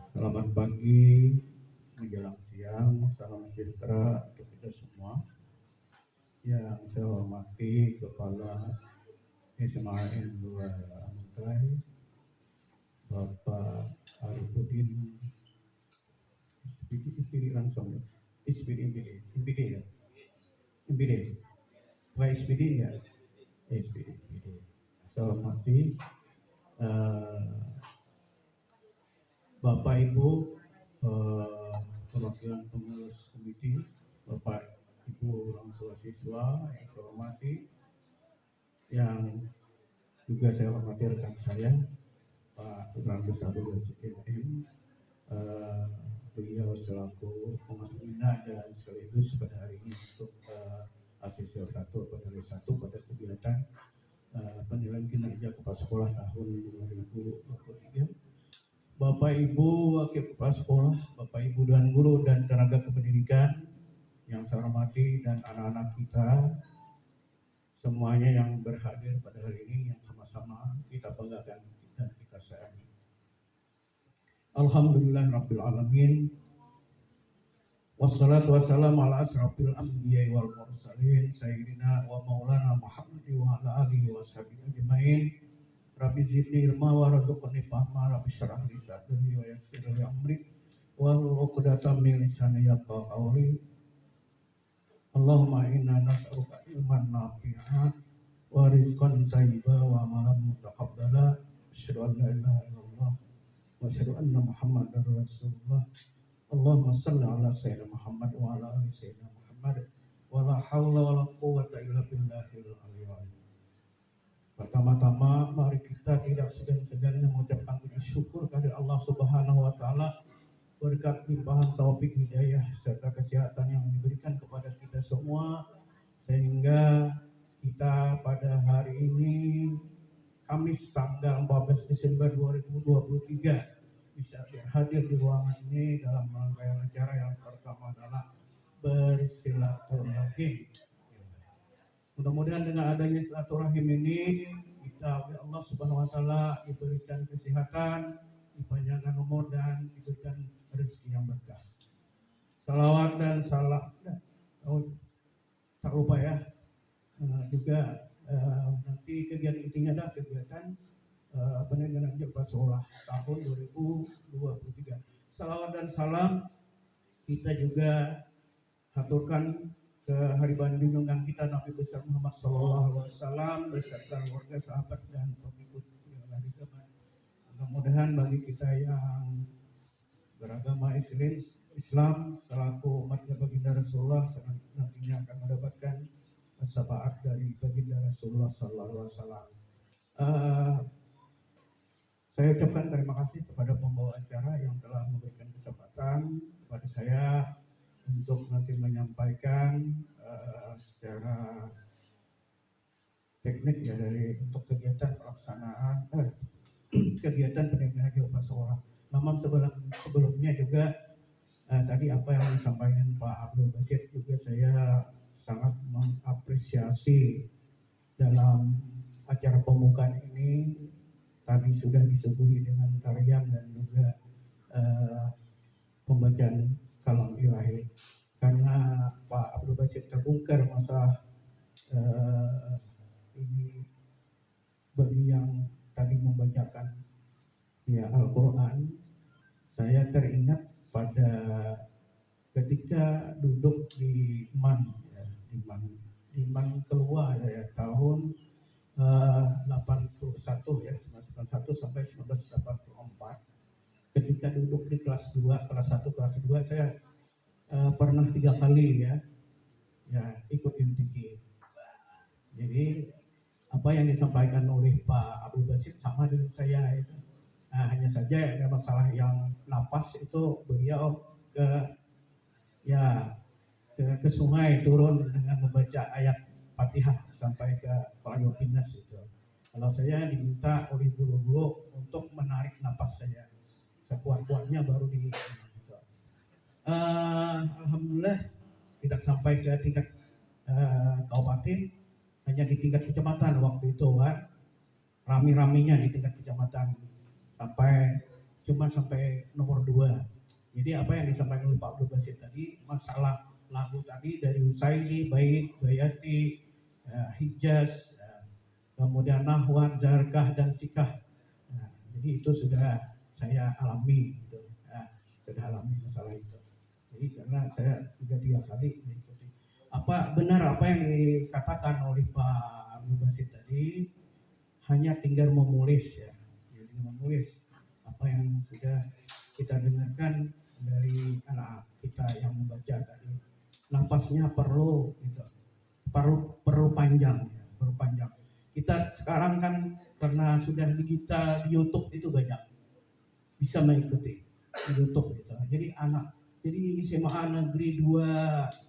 Selamat pagi menjelang siang, salam sejahtera untuk kita semua. Yang saya hormati Kepala Ismail Dua Muntai, Bapak Arifudin SPD langsung ya, SPD ya, Pak SPD ya, SPD. Saya hormati Bapak Ibu perwakilan pengurus komite, Bapak Ibu orang tua siswa yang saya hormati, yang juga saya hormati rekan saya Pak Putra Besar SDM, beliau selaku pengurus pembina dan sekaligus pada hari ini untuk asesor 1 pada kegiatan penilaian kinerja kepala sekolah tahun 2023. Bapak Ibu Wakil Kepala Sekolah, Bapak Ibu dan guru dan tenaga kependidikan yang saya hormati, dan anak-anak kita semuanya yang berhadir pada hari ini yang sama-sama kita banggakan dan kita sayangi. Alhamdulillahirabbil alamin. Wassalatu wassalamu ala asrofil anbiya'i wal mursalin sayyidina wa maulana Muhammad wa ala alihi wa sahbihi ajmain. Rabbi zidni ilma wa razuqni fahma, Rabbi syrah li sadri wa yassir li amri wahlul 'uqdatam min lisani yafqahu qawli. Allahumma inna nas'aluka ilman nafi'an wa rizqan thayyiban wa amalan mutaqabbala. Asyhadu an la ilaha illallah wa asyhadu anna Muhammadar Rasulullah. Allahumma shalli ala sayyidina Muhammad wa ala ali sayyidina Muhammad wa la haula wa la quwwata illa billahil aliyyil azim. Pertama-tama mari kita tidak segan-segan mengucapkan puji syukur kepada Allah Subhanahu wa taala berkat limpahan taufik hidayah serta kesehatan yang diberikan kepada kita semua, sehingga kita pada hari ini Kamis tanggal 14 Desember 2023 bisa hadir di ruangan ini dalam rangkaian acara yang pertama adalah bersilaturahim. Mudah-mudahan dengan adanya silaturahim ini kita oleh Allah Subhanahu wa taala diberikan kesehatan, dipanjangkan umur, dan diberikan rezeki yang berkah. Salawat dan salam tak lupa ya, juga nanti kegiatan intinya adalah kegiatan penilaian kepala sekolah tahun 2023. Salawat dan salam kita juga haturkan ke hari junjungan kita Nabi besar Muhammad SAW beserta keluarga, sahabat dan pengikut dari zaman. Mudah-mudahan bagi kita yang beragama Islam selaku umatnya baginda Rasulullah nantinya akan mendapatkan syafaat dari baginda Rasulullah SAW. Saya ucapkan terima kasih kepada pembawa acara yang telah memberikan kesempatan kepada saya untuk nanti menyampaikan secara teknik ya dari untuk kegiatan pelaksanaan kegiatan pendidikan haji Opasora. Namun sebelumnya juga tadi apa yang disampaikan Pak Abdul Basit juga saya sangat mengapresiasi dalam acara pembukaan ini tadi sudah disuguhi dengan tarian dan juga pembacaan kalam ilahi karena Pak Abdul Basit terbongkar masalah ini bagi yang tadi membacakan ya Al-Quran. Saya teringat pada ketika duduk di MAN ya, di MAN keluar ya tahun 81 ya 1991 sampai 1984. Ketika duduk di kelas 2, kelas 1, kelas 2 saya pernah 3 kali ya ikut MTQ. Jadi apa yang disampaikan oleh Pak Abdul Basit sama dengan saya itu. Nah, hanya saja ada masalah yang napas itu beliau ke sungai turun dengan membaca ayat Fatihah sampai ke Pelayu Pinas itu. Kalau saya diminta oleh guru-guru untuk menarik napas saya sekuat-kuatnya baru di gitu. Alhamdulillah tidak sampai ke tingkat kabupaten, hanya di tingkat kecamatan waktu itu kan, rami-raminya di tingkat kecamatan sampai nomor 2. Jadi apa yang disampaikan oleh Pak Abdul Basit tadi masalah lagu tadi dari Husaini, Bait, Bayati, Hijaz, kemudian Nahwan, Zarkah dan Sikah. Nah, jadi itu sudah saya alami gitu. Sudah alami masalah itu. Jadi karena saya juga 3 kali mengikuti. Apa benar apa yang dikatakan oleh Pak Abdul Basit tadi, hanya tinggal menulis ya. Jadi menulis apa yang sudah kita dengarkan dari anak kita yang membaca tadi. Napasnya perlu gitu. Perlu panjang ya, perlu panjang. Kita sekarang kan karena sudah digital di YouTube itu banyak bisa mengikuti di YouTube gitu. Jadi SMA Negeri 2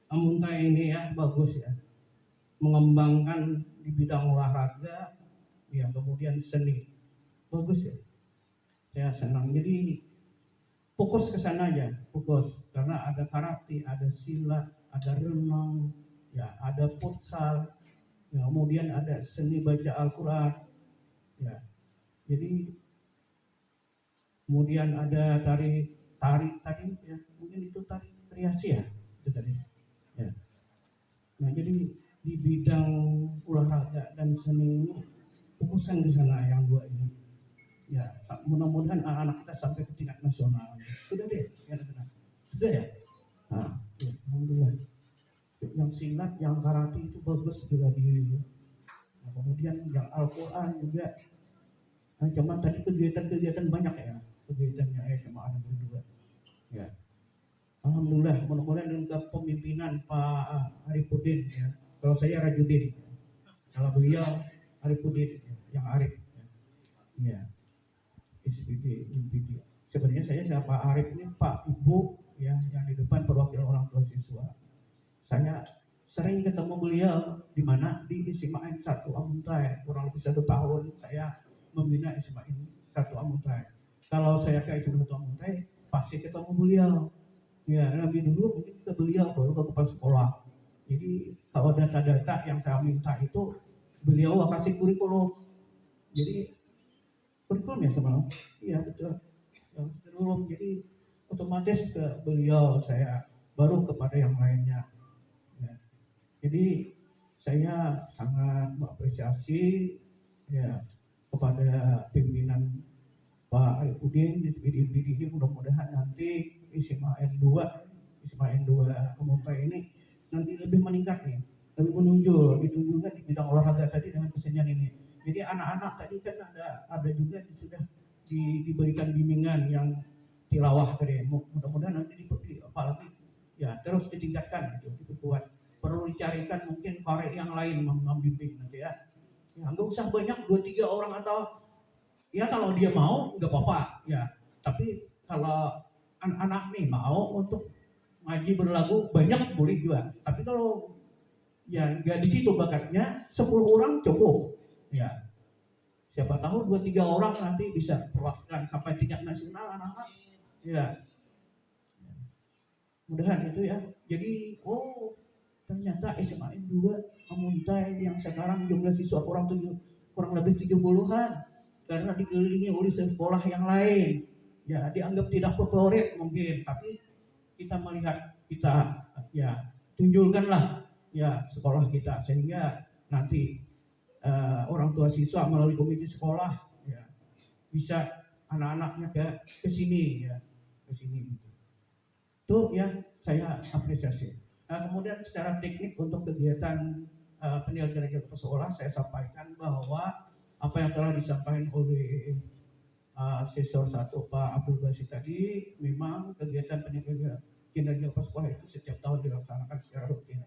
Amuntai ini ya bagus ya, mengembangkan di bidang olahraga ya, kemudian seni bagus ya, saya senang. Jadi fokus ke sana aja, fokus karena ada karate, ada silat, ada renang ya, ada futsal ya, kemudian ada seni baca Al-Quran ya. Jadi kemudian ada tari tadi ya, mungkin itu tari kreasi ya itu tadi ya. Nah jadi di bidang olahraga dan seni ini fokusan di sana yang 2 ini ya, mudah-mudahan anak-anak kita sampai ke tingkat nasional. Sudah deh ya, sudah ya. Nah, ya, alhamdulillah. Yang silat, yang karate itu bagus bela diri. Nah, kemudian yang Al-Quran juga. Nah, cuman tadi kegiatan banyak ya, kegiatannya SMA Negeri 2. Ya. Alhamdulillah, mudah-mudahan dengan kepemimpinan Pak Arifudin ya. Kalau saya Rajudin, kalau beliau Arifudin yang Arif ya. SPD, MPD. Sebenarnya saya Pak Arif ini Pak Ibu ya, yang di depan perwakilan orang tua siswa. Saya sering ketemu beliau di mana di SMA 1 Amuntai, kurang lebih 1 tahun saya membina SMA 1 Amuntai. Kalau saya ke SMA 1 Amuntai pasti ketemu beliau. Ya, lebih dulu mungkin ke beliau baru ke kepala sekolah. Jadi kalau data-data yang saya minta itu beliau kasih kurikulum. Jadi kurikulum ya semalam? Iya betul. Yang kurikulum, jadi otomatis ke beliau saya baru kepada yang lainnya. Ya. Jadi saya sangat mengapresiasi ya kepada pimpinan Pak Alipudin di SPD ini, mudah-mudahan nanti SMA N2 Amuntai ini nanti lebih meningkat nih, lebih menunjukkan di bidang olahraga tadi dengan kesenian ini. Jadi anak-anak tadi kan ada juga sudah diberikan bimbingan yang tilawah tadi. Mudah-mudahan nanti apalagi ya terus ditingkatkan gitu, diperkuat. Perlu dicarikan mungkin korek yang lain membimbing nanti ya. Ya nggak usah banyak 2-3 orang atau ya kalau dia mau nggak apa-apa ya. Tapi kalau anak-anak nih mau untuk ngaji berlagu banyak boleh juga. Tapi kalau ya nggak di situ bakatnya, 10 orang cukup. Ya, siapa tahu 2-3 orang nanti bisa perwakilan sampai tingkat nasional anak-anak. Ya, mudahan itu ya. Jadi ternyata SMA 2 Amuntai yang sekarang jumlah siswa kurang lebih 70-an karena dikelilingi oleh sekolah yang lain. Ya, dianggap tidak favorit mungkin, tapi kita melihat, kita ya tunjukkanlah ya sekolah kita sehingga nanti orang tua siswa melalui komite sekolah ya bisa anak-anaknya ke sini ya, ke sini gitu. Itu ya saya apresiasi. Nah, kemudian secara teknik untuk kegiatan penyelenggaraan sekolah saya sampaikan bahwa apa yang telah disampaikan oleh Asesor 1 Pak Abdul Basit tadi, memang kegiatan penyelenggaraan kinerja sekolah itu setiap tahun dilaksanakan secara rutin.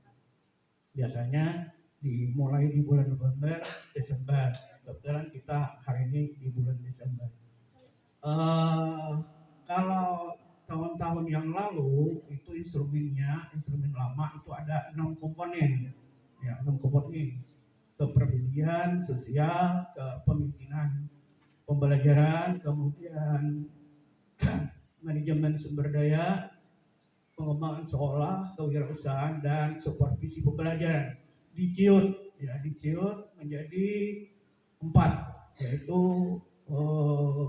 Biasanya dimulai di bulan November, Desember. Kebetulan kita hari ini di bulan Desember. Kalau tahun-tahun yang lalu itu instrumen lama itu ada 6 komponen, ya 6 komponen: kepribadian, sosial, kepemimpinan, pembelajaran, kemudian manajemen sumber daya, pengembangan sekolah, kewirausahaan, dan supervisi pembelajaran. Diciut menjadi 4, yaitu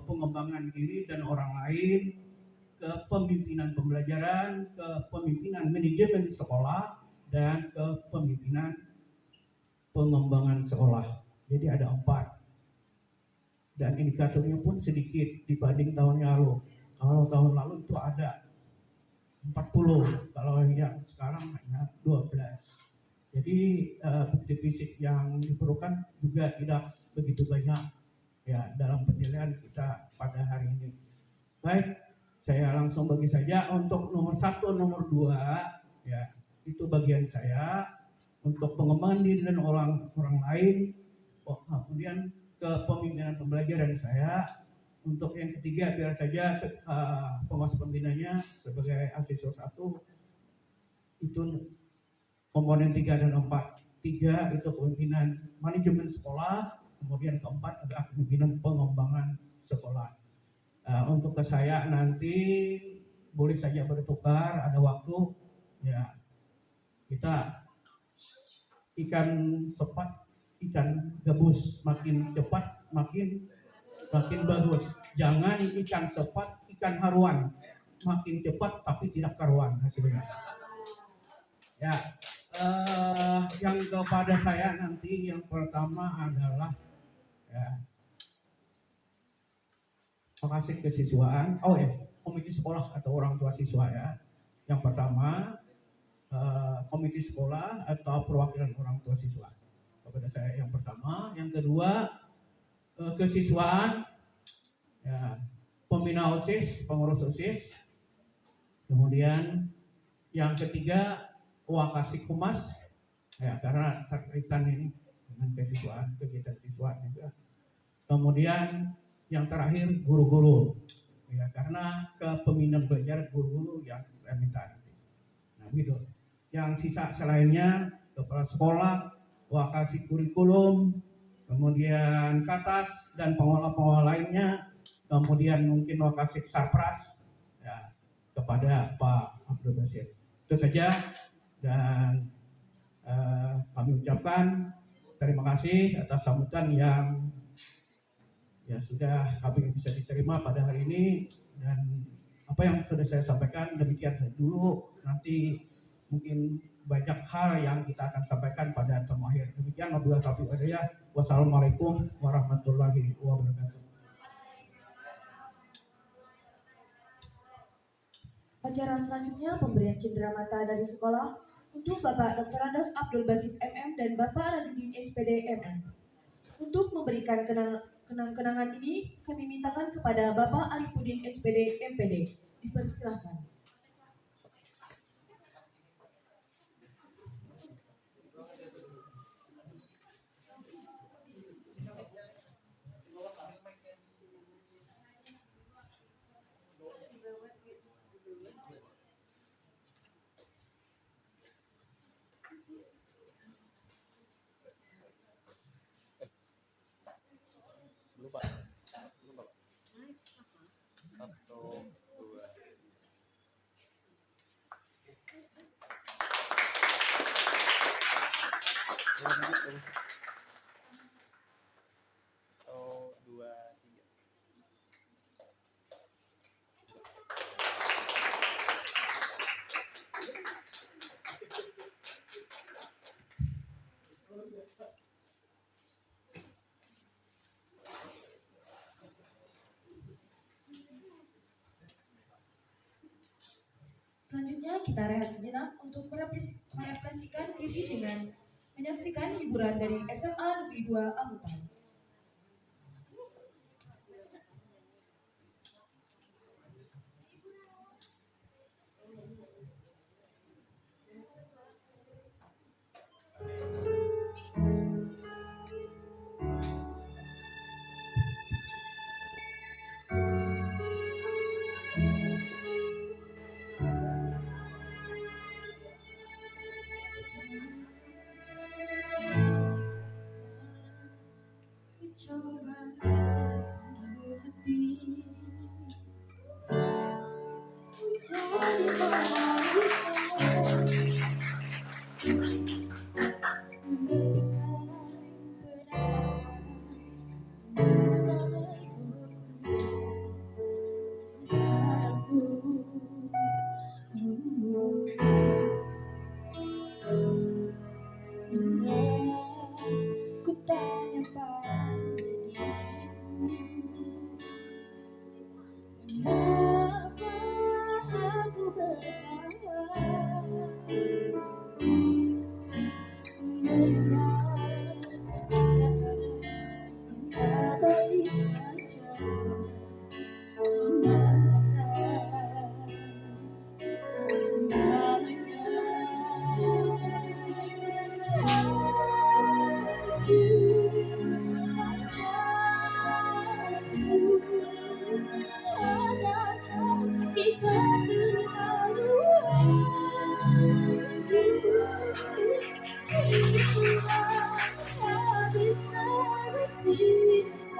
pengembangan diri dan orang lain, kepemimpinan pembelajaran, kepemimpinan manajemen sekolah, dan kepemimpinan pengembangan sekolah. Jadi ada 4. Dan indikatornya pun sedikit dibanding tahun lalu. Kalau tahun lalu itu ada 40, kalau yang sekarang hanya 12. Jadi bukti fisik yang diperlukan juga tidak begitu banyak ya dalam penilaian kita pada hari ini. Baik, saya langsung bagi saja untuk nomor 1, nomor 2 ya itu bagian saya untuk pengembangan diri dan orang lain. Kemudian kepemimpinan pembelajaran saya. Untuk yang ketiga biar saja pengawas pembinanya sebagai asesor 1 itu komponen 3 dan 4. 3 itu kepemimpinan manajemen sekolah, kemudian keempat adalah kepemimpinan pengembangan sekolah. Untuk ke saya nanti boleh saja bertukar, ada waktu ya. Kita ikan sepat, ikan gabus, makin cepat makin bagus. Jangan ikan sepat, ikan haruan, makin cepat tapi tidak karuan hasilnya. Ya, yang kepada saya nanti yang pertama adalah ya, makasih kesiswaan. Komite sekolah atau orang tua siswa ya. Yang pertama komite sekolah atau perwakilan orang tua siswa. Kepada saya yang pertama, yang kedua kesiswaan, ya, pembina OSIS, pengurus OSIS, kemudian yang ketiga wakasik humas, ya karena terkaitan ini dengan kesiswaan, kegiatan siswa juga. Kemudian yang terakhir guru-guru, ya karena kepemimpinan belajar guru-guru yang saya minta. Nah gitu. Yang sisa selainnya kepala sekolah, wakasik kurikulum, kemudian Katas dan pengelola lainnya, kemudian mungkin wakasik Sarpras ya, kepada Pak Abdul Basit. Itu saja dan kami ucapkan terima kasih atas sambutan yang ya sudah kami bisa diterima pada hari ini, dan apa yang sudah saya sampaikan demikian dulu, nanti mungkin banyak hal yang kita akan sampaikan pada temu akhir. Demikian wabillahi taufiq wal hidayah. Wassalamualaikum warahmatullahi wabarakatuh. Acara selanjutnya pemberian cenderamata dari sekolah untuk Bapak Dr. Andos Abdul Basit MM dan Bapak Radudin SPD MM. Untuk memberikan kenang-kenangan ini kami mintakan kepada Bapak Arifudin SPD MPD. Dipersilahkan. Selanjutnya kita rehat sejenak untuk merefleksikan diri dengan menyaksikan hiburan dari SMA Negeri 2 Amutan. Ku coba rendah hati menjadi ku tanya pada diriku, mengapa aku bertahan mengenal keadaan yang abai saja, memaksakan segalanya. Kita terlalu habis tersiksa,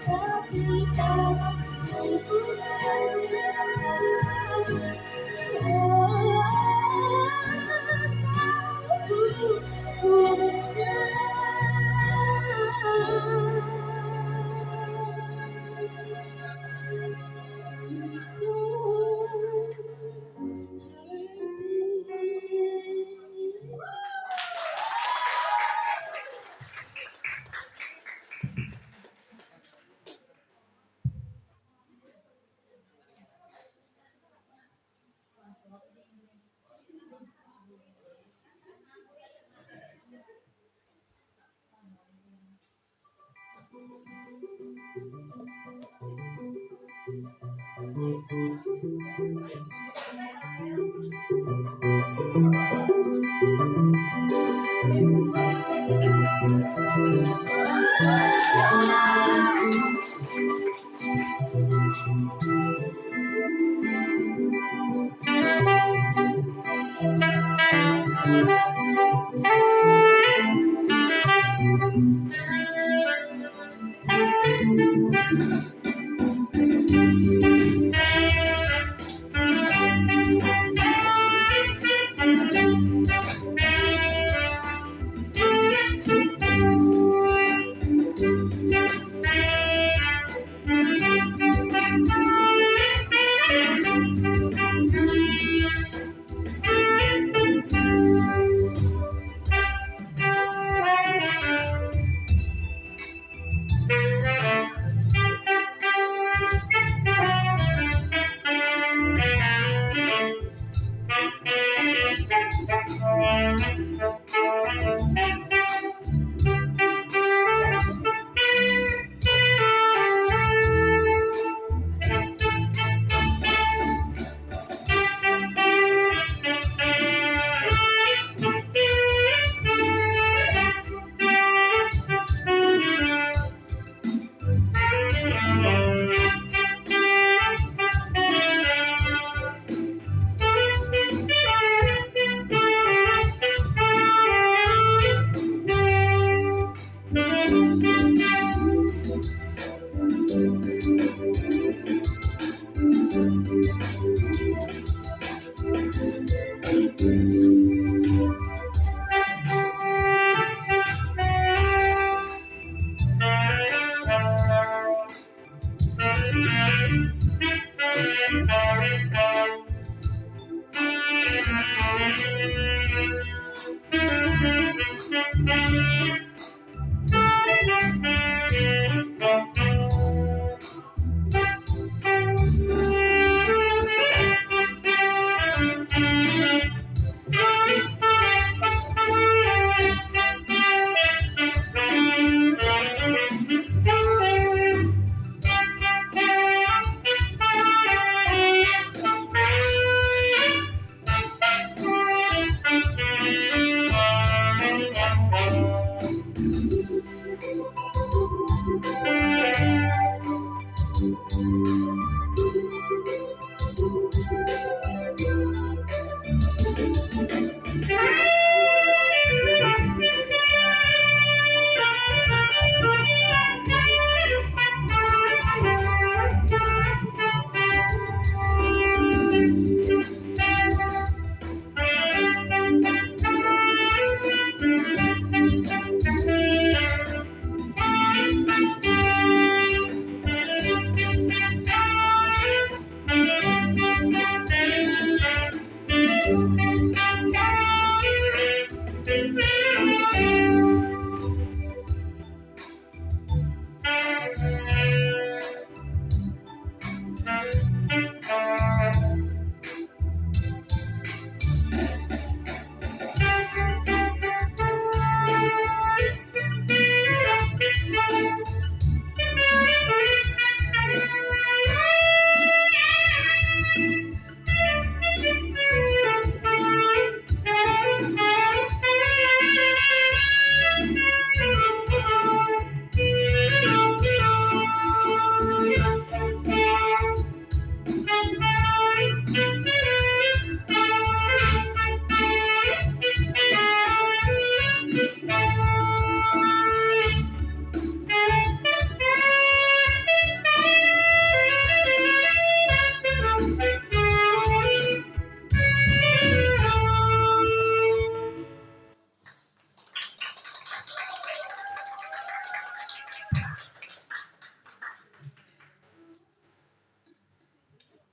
tapi tak mampu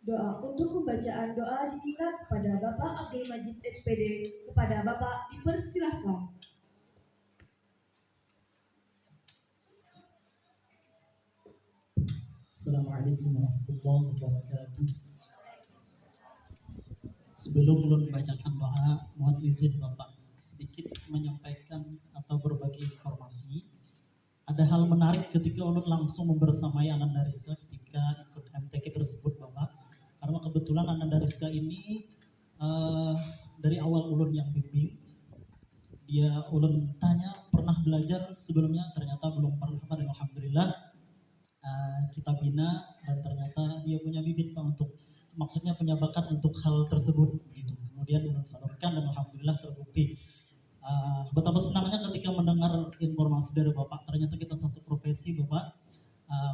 Doa untuk pembacaan doa diminta kepada Bapak Abdul Majid SPD. Kepada Bapak dipersilahkan. Assalamualaikum warahmatullahi wabarakatuh. Sebelum ulun membacakan doa, mohon izin Bapak sedikit menyampaikan atau berbagi informasi. Ada hal menarik ketika ulun langsung membersamai Ananda Rizka ketika ikut MTQ tersebut Bapak. Karena kebetulan Ananda Rizka ini dari awal ulun yang bimbing. Dia ulun tanya pernah belajar sebelumnya, ternyata belum pernah, dan alhamdulillah kita bina dan ternyata dia punya bibit Pak untuk, maksudnya punya bakat untuk hal tersebut gitu. Kemudian ulun salurkan dan alhamdulillah terbukti. Betapa senangnya ketika mendengar informasi dari Bapak, ternyata kita satu profesi Bapak.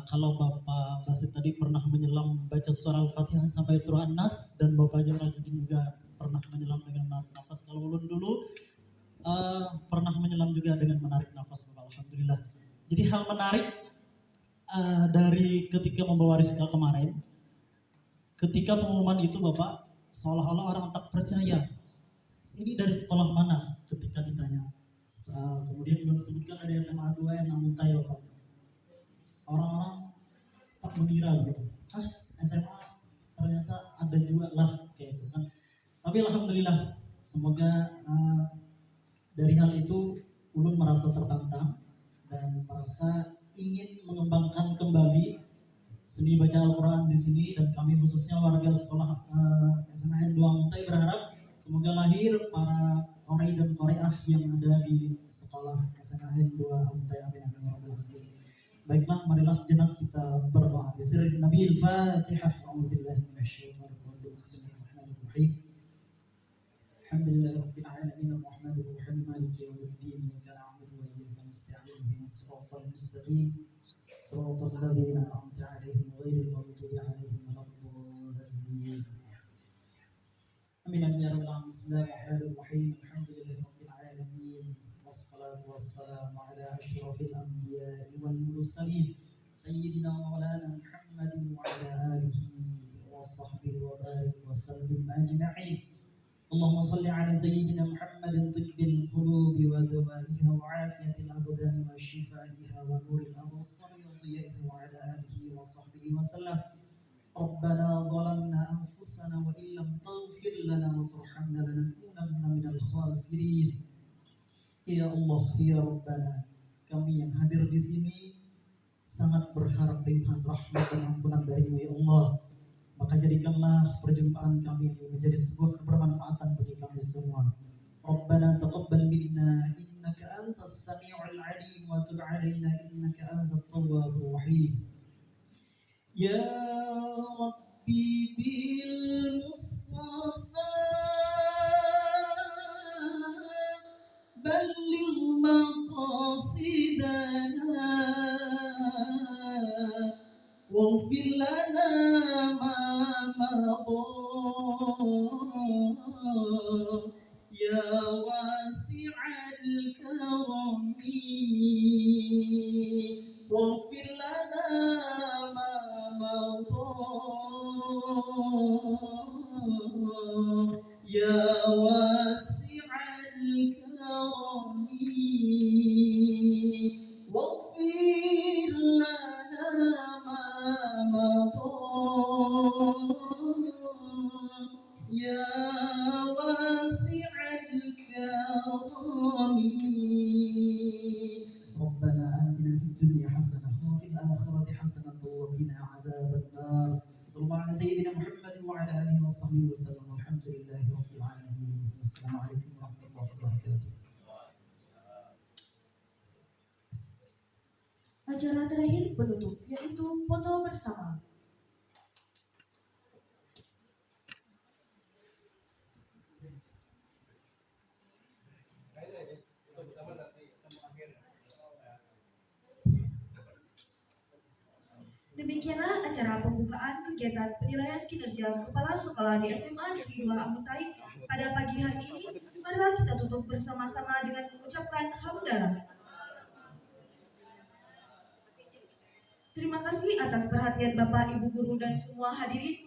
Kalau Bapak Basit tadi pernah menyelam baca surah Al-Fatihah sampai surah An-Nas dan Bapak Jum'ah juga pernah menyelam dengan menarik nafas. Kalau ulun dulu pernah menyelam juga dengan menarik nafas, Bapak. Alhamdulillah. Jadi hal menarik dari ketika membawa Rizka kemarin, ketika pengumuman itu Bapak, seolah-olah orang tak percaya. Ini dari sekolah mana? Ketika ditanya. Kemudian belum sebutkan dari SMA 2 yang namun tayo Bapak. Orang-orang tak mengira gitu. SMA ternyata ada juga lah kayak itu kan. Tapi alhamdulillah, semoga dari hal itu ulun merasa tertantang dan merasa ingin mengembangkan kembali seni baca Al-Quran di sini, dan kami khususnya warga sekolah SMAN 2 Muntai berharap semoga lahir para qori dan qoriah yang ada di sekolah SMAN 2 Muntai. Amin amin ya rabbal alamin. Baiklah, marilah sejenak kita berdoa. Bismillahirrahmanirrahim. Nabil Fatihah. A'udzubillahi minasyaitonir rajim. Bismillahirrahmanirrahim. Alhamdulillahi rabbil alamin arrahmanir rahim maliki yaumiddin iyyaka na'budu wa iyyaka nasta'in ihdinas siratal mustaqim siratal ladzina an'amta 'alaihim ghairil maghdubi 'alaihim waladdallin. Amin amin ya rabbal alamin. Bismillahirrahmanirrahim. Alhamdulillahi rabbil alamin wassalatu wassalamu ala asyrafil anbiya'i wal mursalin sayyidina wa maulana Muhammadin wa ala alihi wa sahbihi wa barik wa sallim ajma'in. اللهم صل على سيدنا محمد طب القلوب ودوائها وعافية الأبدان وشفائها ونور الأبصار وضيائها وعلى آله وصحبه وسلم. ربنا ظلمنا أنفسنا وإن لم تغفر لنا وترحمنا لنكونن من الخاسرين. Ya Allah, ya Rabbana, kami yang hadir di sini sangat berharap limpahan rahmat dan ampunan dari-Mu ya Allah. Maka jadikanlah perjumpaan kami ini menjadi sebuah kebermanfaatan bagi kami semua. Rabbana taqabbal minna innaka antas sami'ul 'alim wa tub 'alaina innaka antat tawwabur rahim. Ya Rabbi bil Mustafa balligh maqasidana واغفر لنا ما مضى يا واسع الكرم واغفر لنا ما مضى يا واسع الكرم واغفر لنا يا واسع الكرم. ربنا آتنا في الدنيا حسنة وفي الآخرة حسنة وقنا عذاب النار. صلى الله على سيدنا محمد وعلى آله وصحبه وسلم. والحمد لله رب العالمين. والسلام عليكم ورحمة الله وبركاته. Acara terakhir penutup yaitu foto bersama. Demikianlah acara pembukaan kegiatan penilaian kinerja kepala sekolah di SMA Negeri 2 Amutai pada pagi hari ini. Marilah kita tutup bersama-sama dengan mengucapkan hamdalah. Terima kasih atas perhatian Bapak, Ibu Guru, dan semua hadirin.